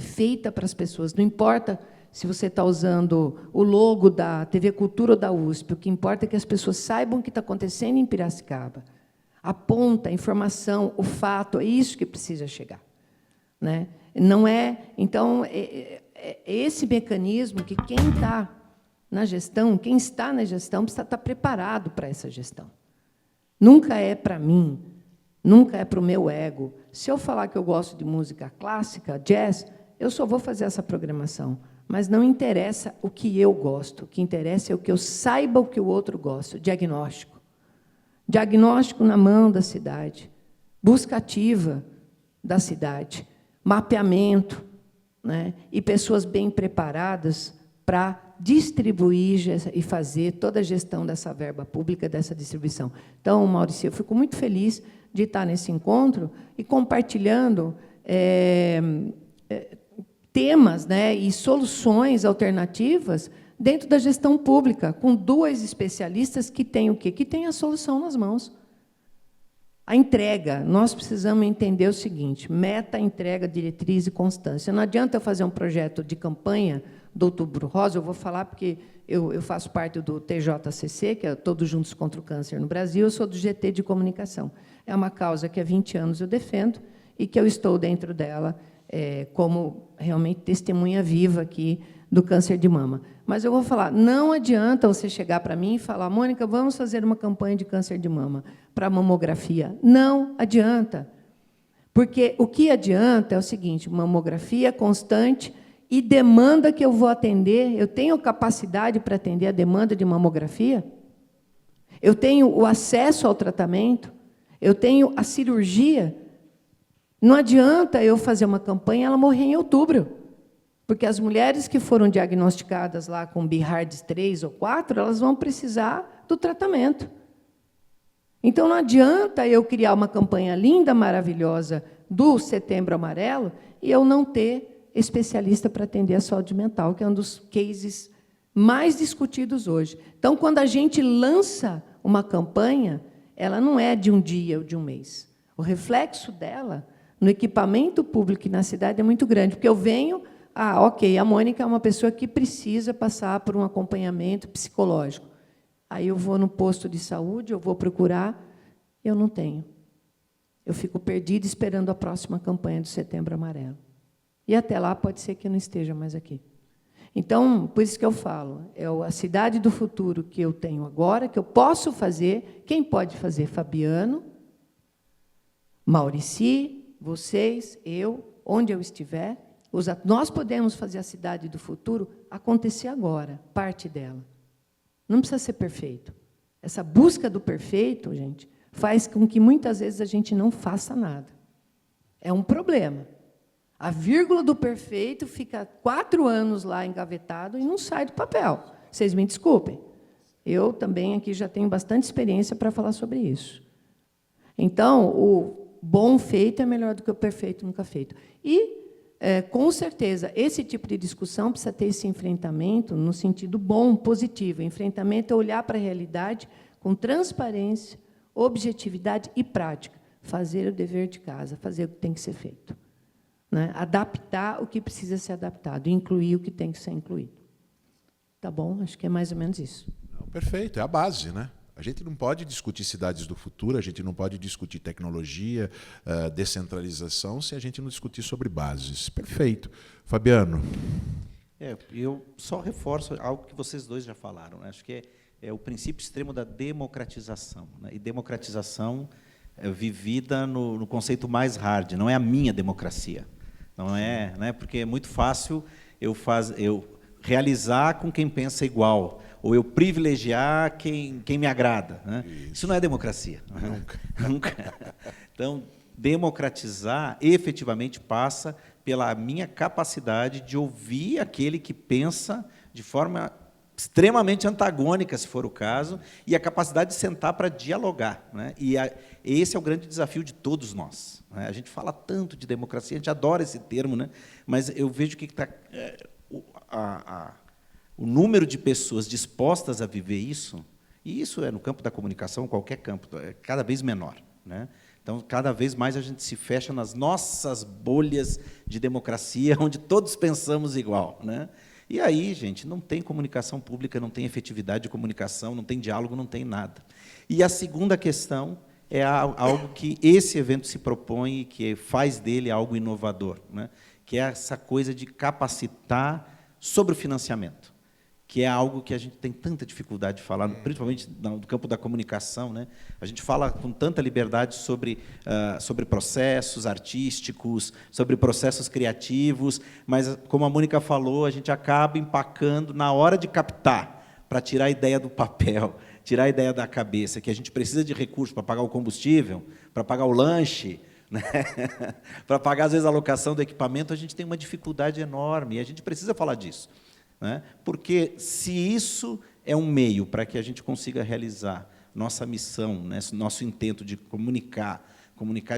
feita para as pessoas. Não importa se você está usando o logo da TV Cultura ou da USP, o que importa é que as pessoas saibam o que está acontecendo em Piracicaba. A ponta, a informação, o fato, é isso que precisa chegar, né? Não é... Então, esse mecanismo que quem está na gestão precisa estar preparado para essa gestão. Nunca é para mim, nunca é para o meu ego. Se eu falar que eu gosto de música clássica, jazz, eu só vou fazer essa programação. Mas não interessa o que eu gosto, o que interessa é o que eu saiba o que o outro gosta, diagnóstico. Diagnóstico na mão da cidade, busca ativa da cidade, mapeamento, né, e pessoas bem preparadas para distribuir e fazer toda a gestão dessa verba pública, dessa distribuição. Então, Maurício, eu fico muito feliz de estar nesse encontro e compartilhando temas, né, e soluções alternativas dentro da gestão pública, com 2 especialistas que têm o quê? Que têm a solução nas mãos. A entrega, nós precisamos entender o seguinte: meta, entrega, diretriz e constância. Não adianta eu fazer um projeto de campanha do Outubro Rosa, eu vou falar porque eu faço parte do TJCC, que é Todos Juntos contra o Câncer no Brasil, eu sou do GT de Comunicação. É uma causa que há 20 anos eu defendo e que eu estou dentro dela como realmente testemunha viva aqui do câncer de mama. Mas eu vou falar, não adianta você chegar para mim e falar: Mônica, vamos fazer uma campanha de câncer de mama para mamografia. Não adianta. Porque o que adianta é o seguinte: mamografia constante e demanda que eu vou atender. Eu tenho capacidade para atender a demanda de mamografia? Eu tenho o acesso ao tratamento? Eu tenho a cirurgia? Não adianta eu fazer uma campanha e ela morrer em outubro. Porque as mulheres que foram diagnosticadas lá com BIHARDS 3 ou 4, elas vão precisar do tratamento. Então, não adianta eu criar uma campanha linda, maravilhosa, do Setembro Amarelo, e eu não ter especialista para atender a saúde mental, que é um dos cases mais discutidos hoje. Então, quando a gente lança uma campanha, ela não é de um dia ou de um mês. O reflexo dela no equipamento público e na cidade é muito grande, porque eu venho... ok, a Mônica é uma pessoa que precisa passar por um acompanhamento psicológico. Aí eu vou no posto de saúde, eu vou procurar, eu não tenho. Eu fico perdida esperando a próxima campanha do Setembro Amarelo. E até lá pode ser que eu não esteja mais aqui. Então, por isso que eu falo, é a cidade do futuro que eu tenho agora, que eu posso fazer. Quem pode fazer? Fabiano, Maurici, vocês, eu, onde eu estiver. Nós podemos fazer a cidade do futuro acontecer agora, parte dela. Não precisa ser perfeito. Essa busca do perfeito, gente, faz com que, muitas vezes, a gente não faça nada. É um problema. A vírgula do perfeito fica 4 anos lá engavetado e não sai do papel. Vocês me desculpem. Eu também aqui já tenho bastante experiência para falar sobre isso. Então, o bom feito é melhor do que o perfeito nunca feito. E, com certeza, esse tipo de discussão precisa ter esse enfrentamento no sentido bom, positivo. Enfrentamento é olhar para a realidade com transparência, objetividade e prática. Fazer o dever de casa, fazer o que tem que ser feito. Né? Adaptar o que precisa ser adaptado, incluir o que tem que ser incluído. Tá bom? Acho que é mais ou menos isso. Não, perfeito, é a base, né? A gente não pode discutir cidades do futuro, a gente não pode discutir tecnologia, descentralização, se a gente não discutir sobre bases. Perfeito. Fabiano. Eu só reforço algo que vocês dois já falaram. Né? Acho que é o princípio extremo da democratização. Né? E democratização vivida no conceito mais hard, não é a minha democracia. Não é porque é muito fácil eu realizar com quem pensa igual, ou eu privilegiar quem me agrada. Né? Isso não é democracia. Nunca. Nunca. Então, democratizar efetivamente passa pela minha capacidade de ouvir aquele que pensa de forma extremamente antagônica, se for o caso, e a capacidade de sentar para dialogar. Né? E esse é o grande desafio de todos nós. Né? A gente fala tanto de democracia, a gente adora esse termo, né? Mas eu vejo que está... o número de pessoas dispostas a viver isso, e isso é no campo da comunicação, qualquer campo, é cada vez menor. Né? Então, cada vez mais a gente se fecha nas nossas bolhas de democracia, onde todos pensamos igual. Né? E aí, gente, não tem comunicação pública, não tem efetividade de comunicação, não tem diálogo, não tem nada. E a segunda questão é algo que esse evento se propõe e que faz dele algo inovador, né? Que é essa coisa de capacitar sobre o financiamento, que é algo que a gente tem tanta dificuldade de falar, principalmente no campo da comunicação. Né? A gente fala com tanta liberdade sobre processos artísticos, sobre processos criativos, mas, como a Mônica falou, a gente acaba empacando na hora de captar, para tirar a ideia do papel, tirar a ideia da cabeça, que a gente precisa de recursos para pagar o combustível, para pagar o lanche, né? Para pagar, às vezes, a locação do equipamento, a gente tem uma dificuldade enorme, e a gente precisa falar disso, né? Porque se isso é um meio para que a gente consiga realizar nossa missão, né? Nosso intento de comunicar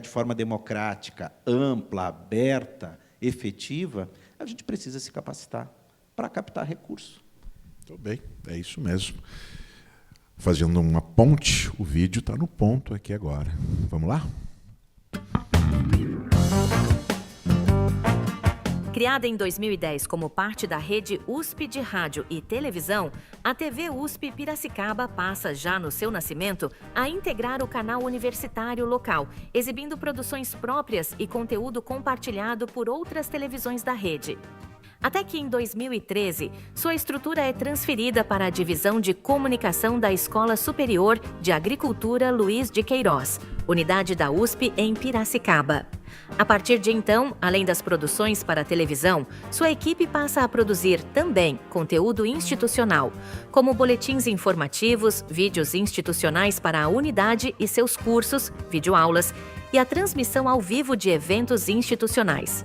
de forma democrática, ampla, aberta, efetiva, a gente precisa se capacitar para captar recursos. Muito bem, é isso mesmo. Fazendo uma ponte, o vídeo está no ponto aqui agora. Vamos lá? Criada em 2010 como parte da rede USP de rádio e televisão, a TV USP Piracicaba passa, já no seu nascimento, a integrar o canal universitário local, exibindo produções próprias e conteúdo compartilhado por outras televisões da rede. Até que, em 2013, sua estrutura é transferida para a Divisão de Comunicação da Escola Superior de Agricultura Luiz de Queiroz, unidade da USP em Piracicaba. A partir de então, além das produções para a televisão, sua equipe passa a produzir também conteúdo institucional, como boletins informativos, vídeos institucionais para a unidade e seus cursos, videoaulas e a transmissão ao vivo de eventos institucionais.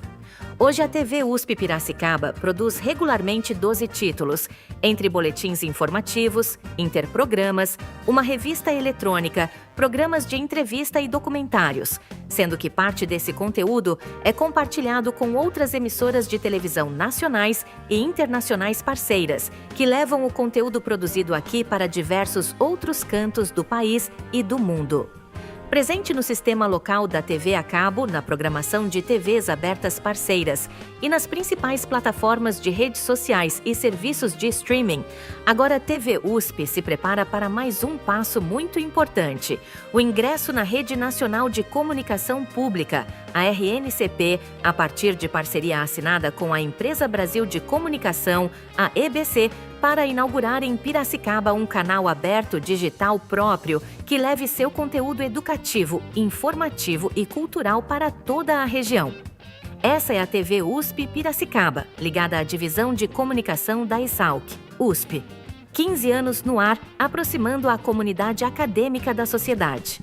Hoje, a TV USP Piracicaba produz regularmente 12 títulos, entre boletins informativos, interprogramas, uma revista eletrônica, programas de entrevista e documentários, sendo que parte desse conteúdo é compartilhado com outras emissoras de televisão nacionais e internacionais parceiras, que levam o conteúdo produzido aqui para diversos outros cantos do país e do mundo. Presente no sistema local da TV a cabo, na programação de TVs abertas parceiras e nas principais plataformas de redes sociais e serviços de streaming, agora a TV USP se prepara para mais um passo muito importante: o ingresso na Rede Nacional de Comunicação Pública, a RNCP, a partir de parceria assinada com a Empresa Brasil de Comunicação, a EBC, para inaugurar em Piracicaba um canal aberto digital próprio que leve seu conteúdo educativo, informativo e cultural para toda a região. Essa é a TV USP Piracicaba, ligada à Divisão de Comunicação da ESALC, USP. 15 anos no ar, aproximando a comunidade acadêmica da sociedade.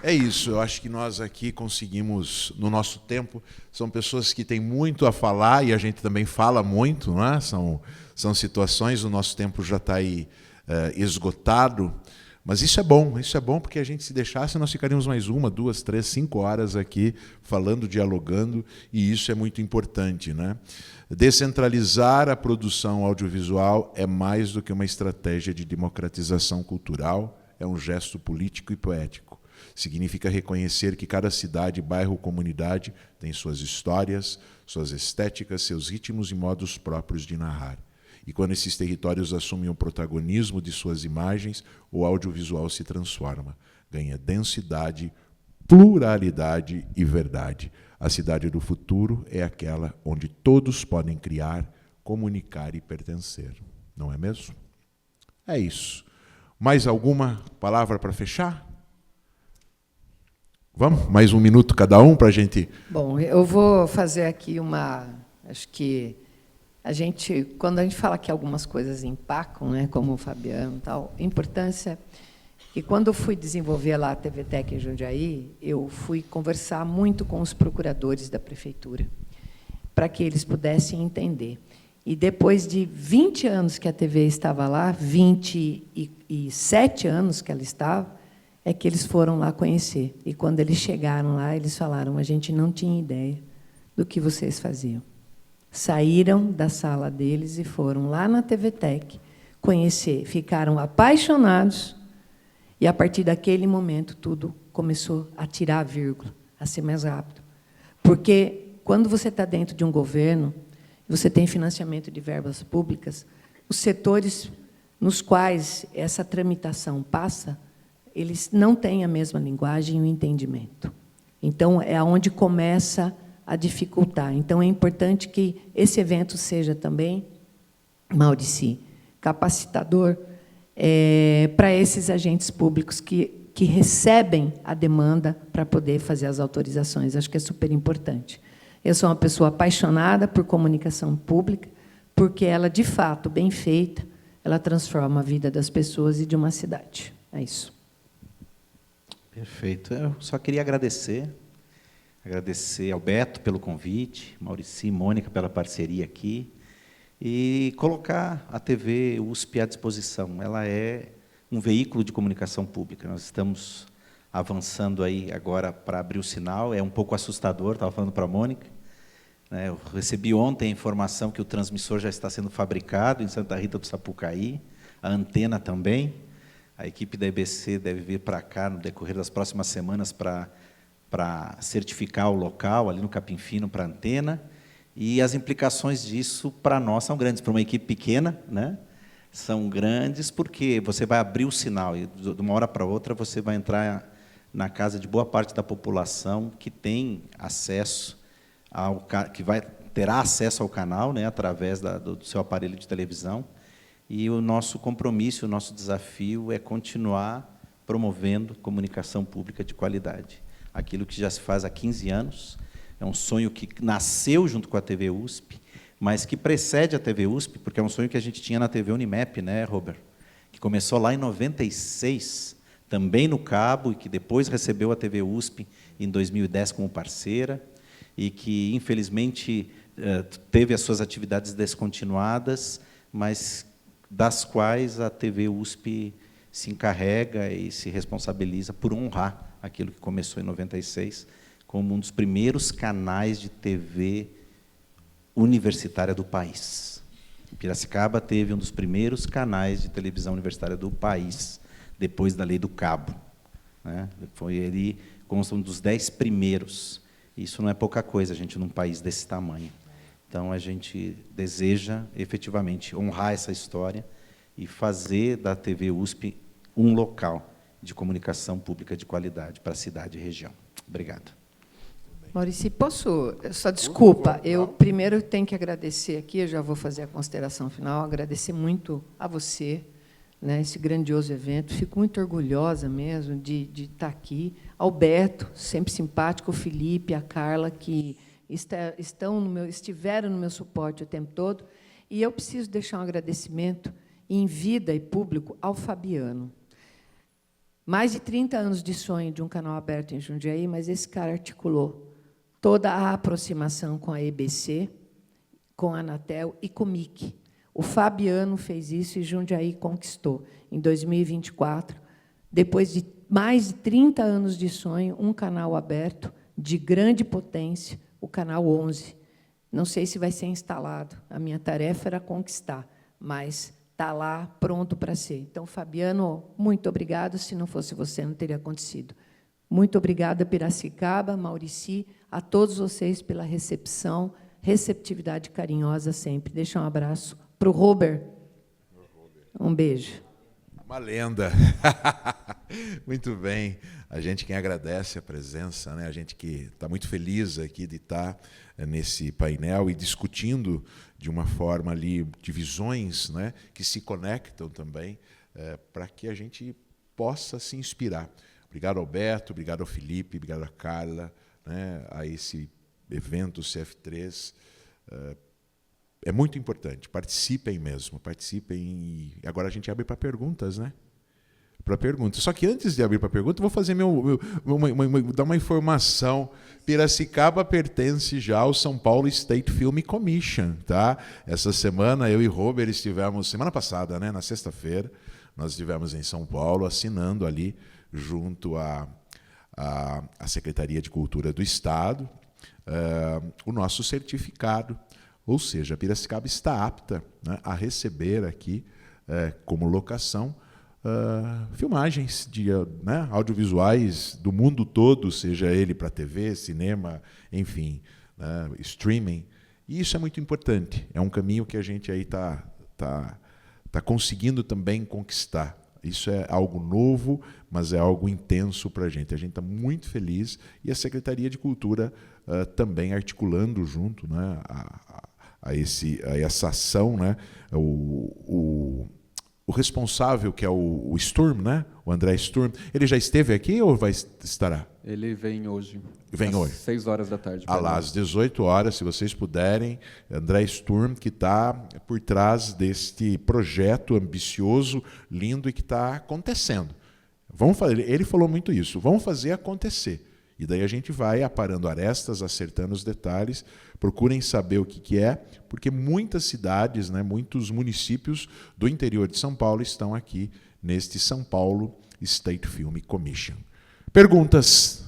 É isso, eu acho que nós aqui conseguimos, no nosso tempo, são pessoas que têm muito a falar e a gente também fala muito, não é? São situações, o nosso tempo já está aí esgotado, mas isso é bom porque a gente, se deixasse, nós ficaríamos mais 1, 2, 3, 5 horas aqui falando, dialogando, e isso é muito importante, né? Descentralizar a produção audiovisual é mais do que uma estratégia de democratização cultural, é um gesto político e poético. Significa reconhecer que cada cidade, bairro ou comunidade tem suas histórias, suas estéticas, seus ritmos e modos próprios de narrar. E quando esses territórios assumem o protagonismo de suas imagens, o audiovisual se transforma, ganha densidade, pluralidade e verdade. A cidade do futuro é aquela onde todos podem criar, comunicar e pertencer. Não é mesmo? É isso. Mais alguma palavra para fechar? Vamos? Mais 1 minuto cada um para a gente... Bom, eu vou fazer aqui acho que quando a gente fala que algumas coisas empacam, né, como o Fabiano e tal, a importância que, quando eu fui desenvolver lá a TV Tec em Jundiaí, eu fui conversar muito com os procuradores da prefeitura, para que eles pudessem entender. E depois de 20 anos que a TV estava lá, 27 anos que ela estava, é que eles foram lá conhecer. E, quando eles chegaram lá, eles falaram: a gente não tinha ideia do que vocês faziam. Saíram da sala deles e foram lá na TV Tec conhecer. Ficaram apaixonados e, a partir daquele momento, tudo começou a tirar a vírgula. a ser mais rápido. Porque, quando você está dentro de um governo, você tem financiamento de verbas públicas, os setores nos quais essa tramitação passa, eles não têm a mesma linguagem e o entendimento. Então, é onde começa a dificultar. Então, é importante que esse evento seja também, Maurici, capacitador para esses agentes públicos que recebem a demanda para poder fazer as autorizações. Acho que é super importante. Eu sou uma pessoa apaixonada por comunicação pública, porque ela, de fato, bem feita, ela transforma a vida das pessoas e de uma cidade. É isso. Perfeito. Eu só queria agradecer ao Beto pelo convite, Maurici e Mônica pela parceria aqui, e colocar a TV USP à disposição. Ela é um veículo de comunicação pública. Nós estamos avançando aí agora para abrir o sinal. É um pouco assustador, estava falando para a Mônica. Eu recebi ontem a informação que o transmissor já está sendo fabricado em Santa Rita do Sapucaí, a antena também. A equipe da EBC deve vir para cá no decorrer das próximas semanas para certificar o local, ali no Capim Fino, para a antena. E as implicações disso, para nós, são grandes. Para uma equipe pequena, né? São grandes porque você vai abrir o sinal e, de uma hora para outra, você vai entrar na casa de boa parte da população que tem acesso terá acesso ao canal, né, através do seu aparelho de televisão. E o nosso compromisso, o nosso desafio é continuar promovendo comunicação pública de qualidade. Aquilo que já se faz há 15 anos, é um sonho que nasceu junto com a TV USP, mas que precede a TV USP, porque é um sonho que a gente tinha na TV Unimap, né, Robert? Que começou lá em 96, também no cabo, e que depois recebeu a TV USP em 2010 como parceira, e que, infelizmente, teve as suas atividades descontinuadas, mas das quais a TV USP se encarrega e se responsabiliza por honrar aquilo que começou em 96, como um dos primeiros canais de TV universitária do país. Piracicaba teve um dos primeiros canais de televisão universitária do país, depois da Lei do Cabo. Ele consta um dos 10 primeiros. Isso não é pouca coisa, gente, num país desse tamanho. Então, a gente deseja, efetivamente, honrar essa história e fazer da TV USP um local de comunicação pública de qualidade para a cidade e região. Obrigado. Maurici, posso... Só desculpa, eu primeiro tenho que agradecer aqui, eu já vou fazer a consideração final, agradecer muito a você, né, esse grandioso evento. Fico muito orgulhosa mesmo de estar aqui. Ao Beto, sempre simpático, o Felipe, a Carla, que estiveram no meu suporte o tempo todo. E eu preciso deixar um agradecimento em vida e público ao Fabiano. Mais de 30 anos de sonho de um canal aberto em Jundiaí, mas esse cara articulou toda a aproximação com a EBC, com a Anatel e com o MIC. O Fabiano fez isso e Jundiaí conquistou. Em 2024, depois de mais de 30 anos de sonho, um canal aberto de grande potência, o canal 11. Não sei se vai ser instalado. A minha tarefa era conquistar, mas está lá pronto para ser. Então, Fabiano, muito obrigado. Se não fosse você, não teria acontecido. Muito obrigada, Piracicaba, Maurici, a todos vocês pela recepção, receptividade carinhosa sempre. Deixa um abraço para o Robert. Um beijo. Uma lenda. Muito bem. A gente quem agradece a presença, né? A gente que está muito feliz aqui de estar nesse painel e discutindo de uma forma ali de visões, né, que se conectam também, para que a gente possa se inspirar. Obrigado ao Beto, obrigado ao Felipe, obrigado à Carla, né, a esse evento CF3. É muito importante, participem mesmo, participem. E agora a gente abre para perguntas, né? Para perguntas. Só que antes de abrir para perguntas, vou fazer dar uma informação. Piracicaba pertence já ao São Paulo State Film Commission, tá? Essa semana eu e Robert estivemos, semana passada, né, na sexta-feira, nós estivemos em São Paulo assinando ali junto à Secretaria de Cultura do Estado o nosso certificado. Ou seja, a Piracicaba está apta, né, a receber aqui, como locação, filmagens de audiovisuais do mundo todo, seja ele para TV, cinema, enfim, né, streaming. E isso é muito importante. É um caminho que a gente aí tá conseguindo também conquistar. Isso é algo novo, mas é algo intenso para a gente. A gente está muito feliz e a Secretaria de Cultura também articulando junto, né, a essa ação, né, o responsável, que é o Sturm, né, o André Sturm, ele já esteve aqui ou estará? Ele vem hoje. Vem hoje. 6 horas da tarde. Às 18 horas, se vocês puderem, André Sturm, que está por trás deste projeto ambicioso, lindo e que está acontecendo. Vamos fazer, ele falou muito isso, vamos fazer acontecer. E daí a gente vai aparando arestas, acertando os detalhes, procurem saber o que é, porque muitas cidades, né, muitos municípios do interior de São Paulo estão aqui neste São Paulo State Film Commission. Perguntas?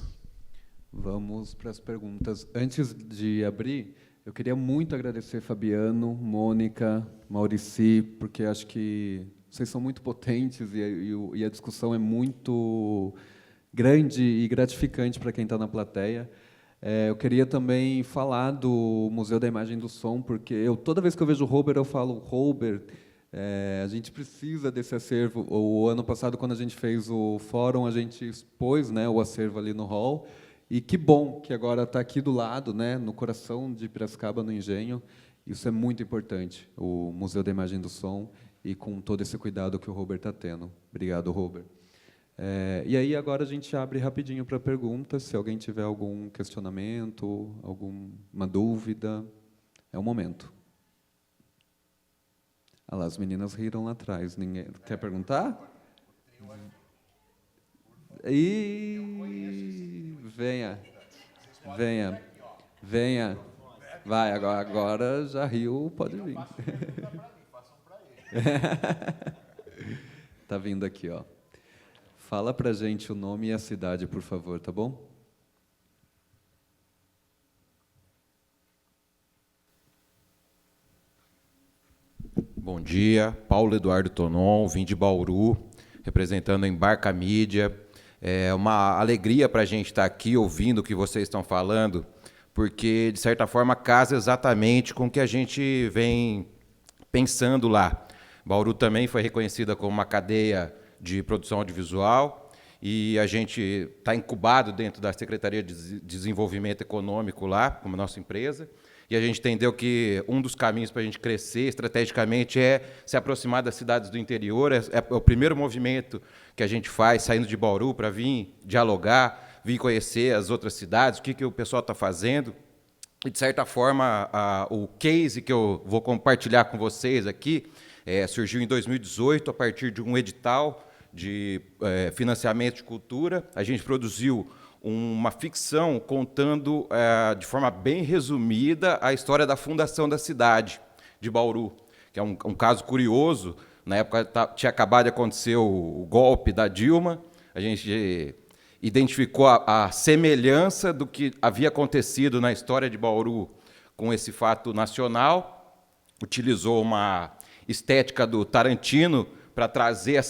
Vamos para as perguntas. Antes de abrir, eu queria muito agradecer Fabiano, Mônica, Maurici, porque acho que vocês são muito potentes e a discussão é muito grande e gratificante para quem está na plateia. Eu queria também falar do Museu da Imagem e do Som, porque toda vez que eu vejo o Robert, eu falo, Robert, a gente precisa desse acervo. O ano passado, quando a gente fez o fórum, a gente expôs, né, o acervo ali no hall, e que bom que agora está aqui do lado, né, no coração de Piracicaba, no Engenho. Isso é muito importante, o Museu da Imagem e do Som, e com todo esse cuidado que o Robert está tendo. Obrigado, Robert. E aí agora a gente abre rapidinho para perguntas, se alguém tiver algum questionamento, alguma dúvida, é o momento. Ah lá, as meninas riram lá atrás. Ninguém quer perguntar? Venha. Vai, agora já riu, pode vir. Tá vindo aqui, ó. Fala pra gente o nome e a cidade, por favor, tá bom? Bom dia, Paulo Eduardo Tonon, vim de Bauru, representando a Embarca Mídia. É uma alegria para a gente estar aqui ouvindo o que vocês estão falando, porque, de certa forma, casa exatamente com o que a gente vem pensando lá. Bauru também foi reconhecida como uma cadeia de produção audiovisual e a gente está incubado dentro da Secretaria de Desenvolvimento Econômico lá, como nossa empresa, e a gente entendeu que um dos caminhos para a gente crescer estrategicamente é se aproximar das cidades do interior. É o primeiro movimento que a gente faz, saindo de Bauru, para vir dialogar, vir conhecer as outras cidades, o que o pessoal está fazendo. E, de certa forma, o case que eu vou compartilhar com vocês aqui surgiu em 2018, a partir de um edital de financiamento de cultura. A gente produziu uma ficção contando, de forma bem resumida, a história da fundação da cidade de Bauru, que é um caso curioso. Na época tinha acabado de acontecer o golpe da Dilma, a gente identificou a semelhança do que havia acontecido na história de Bauru com esse fato nacional, utilizou uma estética do Tarantino para trazer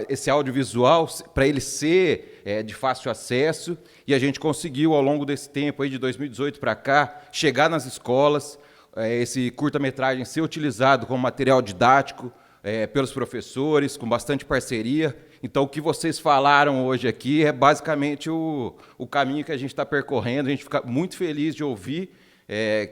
esse audiovisual para ele ser de fácil acesso, e a gente conseguiu, ao longo desse tempo, aí de 2018 para cá, chegar nas escolas, esse curta-metragem ser utilizado como material didático pelos professores, com bastante parceria. Então, o que vocês falaram hoje aqui é basicamente o caminho que a gente está percorrendo. A gente fica muito feliz de ouvir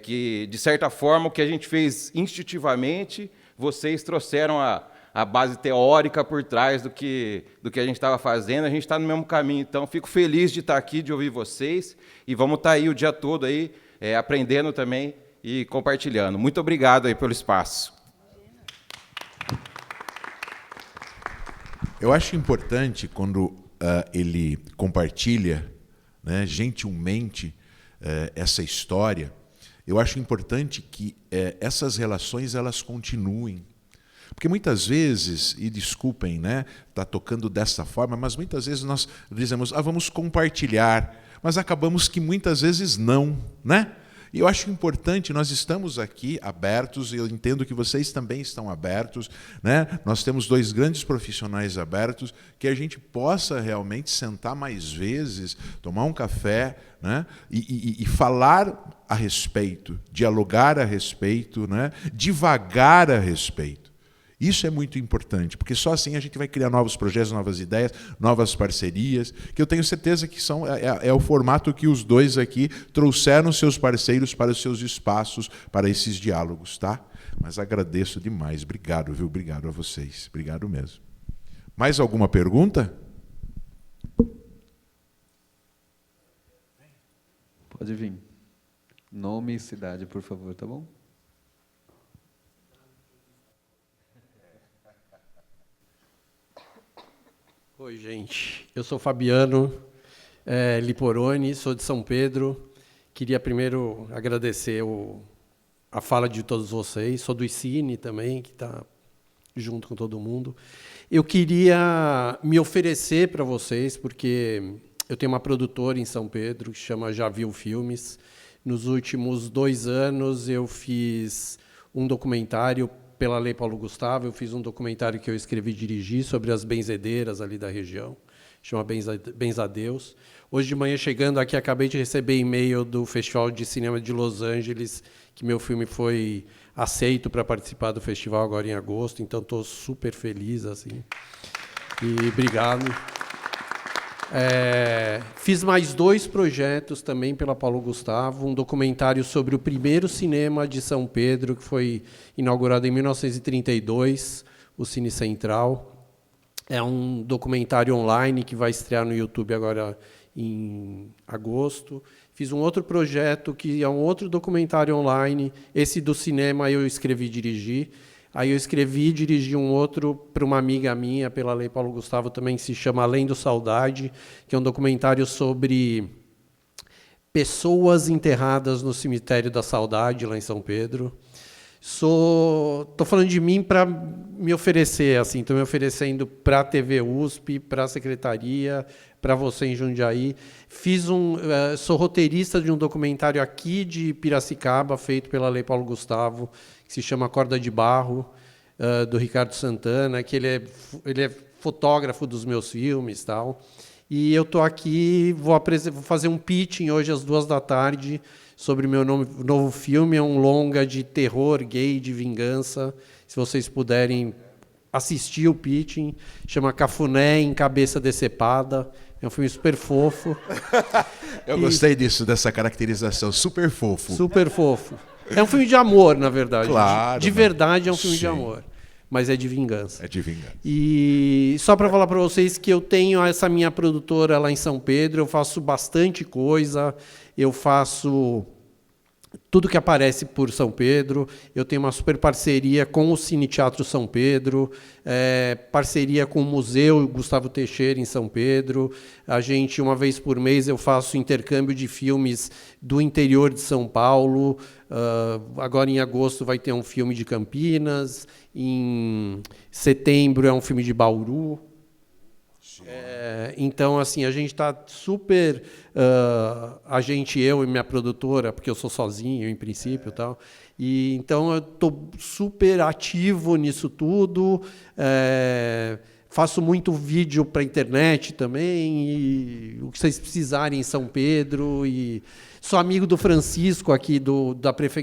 que, de certa forma, o que a gente fez instintivamente, vocês trouxeram a base teórica por trás do que a gente estava fazendo. A gente está no mesmo caminho. Então, fico feliz de estar aqui, de ouvir vocês, e vamos estar aí o dia todo aí, aprendendo também e compartilhando. Muito obrigado aí pelo espaço. Eu acho importante quando ele compartilha, né, gentilmente, essa história. Eu acho importante que essas relações elas continuem. Porque muitas vezes, e desculpem, né, tá tocando dessa forma, mas muitas vezes nós dizemos, vamos compartilhar, mas acabamos que muitas vezes não, né? E eu acho importante, nós estamos aqui abertos, e eu entendo que vocês também estão abertos, né? Nós temos 2 grandes profissionais abertos, que a gente possa realmente sentar mais vezes, tomar um café, né? E falar a respeito, dialogar a respeito, né? Divagar a respeito. Isso é muito importante, porque só assim a gente vai criar novos projetos, novas ideias, novas parcerias, que eu tenho certeza que é o formato que os 2 aqui trouxeram seus parceiros para os seus espaços, para esses diálogos, tá? Mas agradeço demais, obrigado, viu? Obrigado a vocês, obrigado mesmo. Mais alguma pergunta? Pode vir. Nome e cidade, por favor, tá bom? Oi, gente. Eu sou Fabiano Liporoni, sou de São Pedro. Queria primeiro agradecer a fala de todos vocês. Sou do ICINE também, que está junto com todo mundo. Eu queria me oferecer para vocês, porque eu tenho uma produtora em São Pedro que chama Já Viu Filmes. Nos últimos 2 anos, eu fiz um documentário pela Lei Paulo Gustavo. Eu fiz um documentário que eu escrevi e dirigi sobre as benzedeiras ali da região, chama Benzadeus. Hoje de manhã, chegando aqui, acabei de receber e-mail do Festival de Cinema de Los Angeles, que meu filme foi aceito para participar do festival agora em agosto, então estou super feliz, assim. E obrigado. Fiz mais 2 projetos também pela Paulo Gustavo, um documentário sobre o primeiro cinema de São Pedro, que foi inaugurado em 1932, o Cine Central. É um documentário online que vai estrear no YouTube agora em agosto. Fiz um outro projeto que é um outro documentário online, esse do cinema eu escrevi e dirigi. Aí eu escrevi e dirigi um outro para uma amiga minha, pela Lei Paulo Gustavo, também, que se chama Além do Saudade, que é um documentário sobre pessoas enterradas no cemitério da Saudade, lá em São Pedro. Estou falando de mim para me oferecer, assim, estou me oferecendo para a TV USP, para a Secretaria, para você em Jundiaí. Sou roteirista de um documentário aqui de Piracicaba, feito pela Lei Paulo Gustavo, que se chama Corda de Barro, do Ricardo Santana, que ele é fotógrafo dos meus filmes, tal. E eu estou aqui, vou fazer um pitching hoje às 14h sobre meu novo filme. É um longa de terror gay, de vingança. Se vocês puderem assistir o pitching, chama Cafuné em Cabeça Decepada. É um filme super fofo. Eu gostei disso, dessa caracterização, super fofo. Super fofo. É um filme de amor, na verdade. Claro. De verdade é um filme Sim. de amor. Mas é de vingança. É de vingança. E só para falar para vocês que eu tenho essa minha produtora lá em São Pedro, eu faço bastante coisa, eu faço tudo que aparece por São Pedro, eu tenho uma super parceria com o Cine Teatro São Pedro, parceria com o Museu Gustavo Teixeira em São Pedro. A gente, uma vez por mês, eu faço intercâmbio de filmes do interior de São Paulo. Agora, em agosto, vai ter um filme de Campinas. Em setembro, é um filme de Bauru. Então, assim, a gente está super... eu e minha produtora, porque eu sou sozinho, em princípio, tal. E, então, eu estou super ativo nisso tudo. Faço muito vídeo para a internet também, e o que vocês precisarem em São Pedro. E sou amigo do Francisco, aqui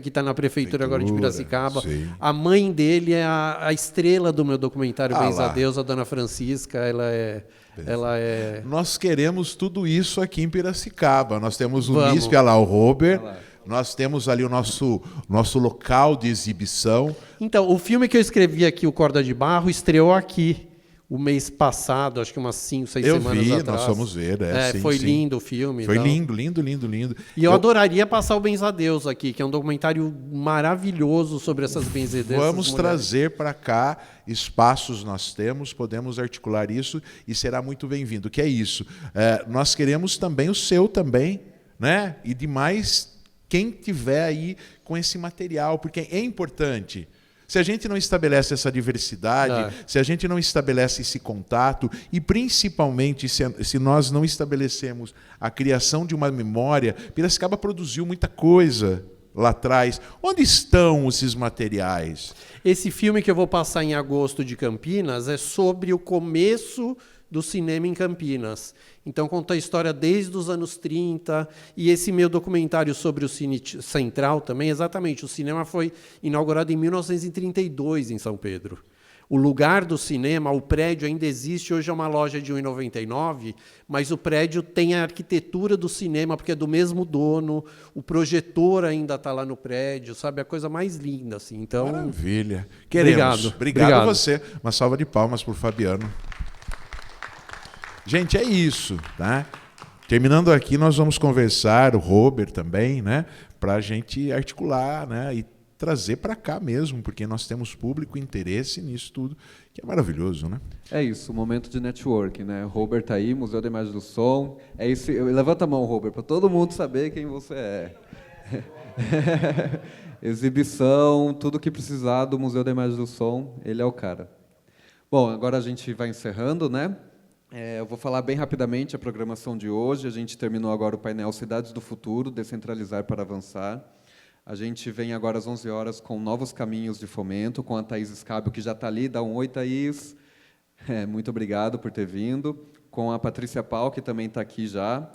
que está na prefeitura agora de Piracicaba. Sim. A mãe dele é a estrela do meu documentário Benzadeus, lá. a dona Francisca. Ela é... Nós queremos tudo isso aqui em Piracicaba. Nós temos o Vamos. MISP, olha lá, o Robert. Nós temos ali o nosso local de exibição. Então, o filme que eu escrevi aqui, o Corda de Barro, estreou aqui o mês passado, acho que umas 5, 6 Eu semanas vi, atrás. nós fomos ver. Sim, foi sim. lindo o filme. Foi tal. lindo. E eu adoraria passar o Benzadeus aqui, que é um documentário maravilhoso sobre essas benzedeiras. Vamos trazer para cá, espaços nós temos, podemos articular isso e será muito bem-vindo. Que é isso. Nós queremos também o seu também, né? E demais quem tiver aí com esse material, porque é importante. Se a gente não estabelece essa diversidade, se a gente não estabelece esse contato, e principalmente se nós não estabelecemos a criação de uma memória, Piracicaba produziu muita coisa. lá atrás. Onde estão esses materiais? Esse filme que eu vou passar em agosto de Campinas é sobre o começo do cinema em Campinas. Então, conta a história desde os anos 30, e esse meu documentário sobre o Cine Central também, exatamente, o cinema foi inaugurado em 1932 em São Pedro. O lugar do cinema, o prédio ainda existe, hoje é uma loja de R$ 1,99, mas o prédio tem a arquitetura do cinema, porque é do mesmo dono, o projetor ainda está lá no prédio, sabe? A coisa mais linda, assim. Então, maravilha. Queremos. Obrigado a você. Uma salva de palmas para o Fabiano. Gente, é isso, tá? Terminando aqui, nós vamos conversar, o Robert também, né? Para a gente articular, né? E trazer para cá mesmo, porque nós temos público interesse nisso tudo, que é maravilhoso, né? É isso, um momento de networking, né? Robert tá aí, Museu da Imagem do Som. É isso. Levanta a mão, Robert, para todo mundo saber quem você é. Exibição, tudo que precisar do Museu da Imagem do Som, ele é o cara. Bom, agora a gente vai encerrando, né? Eu vou falar bem rapidamente a programação de hoje. A gente terminou agora o painel Cidades do Futuro, Descentralizar para Avançar. A gente vem agora às 11 horas com Novos Caminhos de Fomento, com a Thaís Scábio, que já está ali. Dá um oi, Thaís. Muito obrigado por ter vindo. Com a Patrícia Pau, que também está aqui já.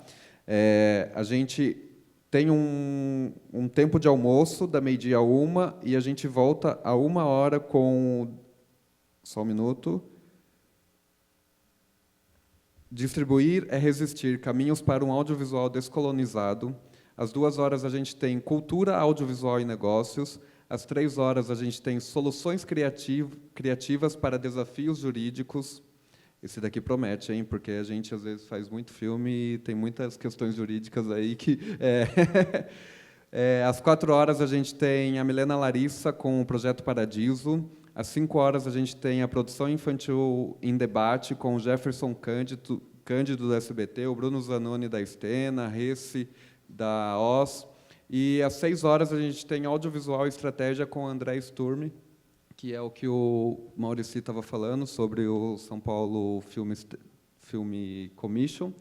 A gente tem um tempo de almoço, da meio-dia a 1h, e a gente volta a 1h com... Só um minuto. Distribuir é resistir, caminhos para um audiovisual descolonizado. Às 2h a gente tem cultura, audiovisual e negócios. Às 3h a gente tem soluções criativas para desafios jurídicos. Esse daqui promete, hein? Porque a gente às vezes faz muito filme e tem muitas questões jurídicas aí que... Às 4h a gente tem a Milena Larissa com o Projeto Paradiso. Às 5h a gente tem a produção infantil em debate com o Jefferson Cândido do SBT, o Bruno Zanoni da Stena, a Rece da OS. E às 6h a gente tem audiovisual e estratégia com o André Sturm, que é o que o Maurici estava falando sobre o São Paulo Film Commission.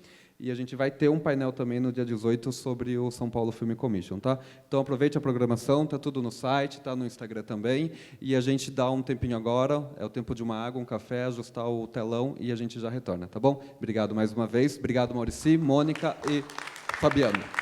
E a gente vai ter um painel também no dia 18 sobre o São Paulo Film Commission, tá? Então aproveite a programação, tá tudo no site, tá no Instagram também, e a gente dá um tempinho agora, é o tempo de uma água, um café, ajustar o telão e a gente já retorna, tá bom? Obrigado mais uma vez, obrigado Maurici, Mônica e Fabiano.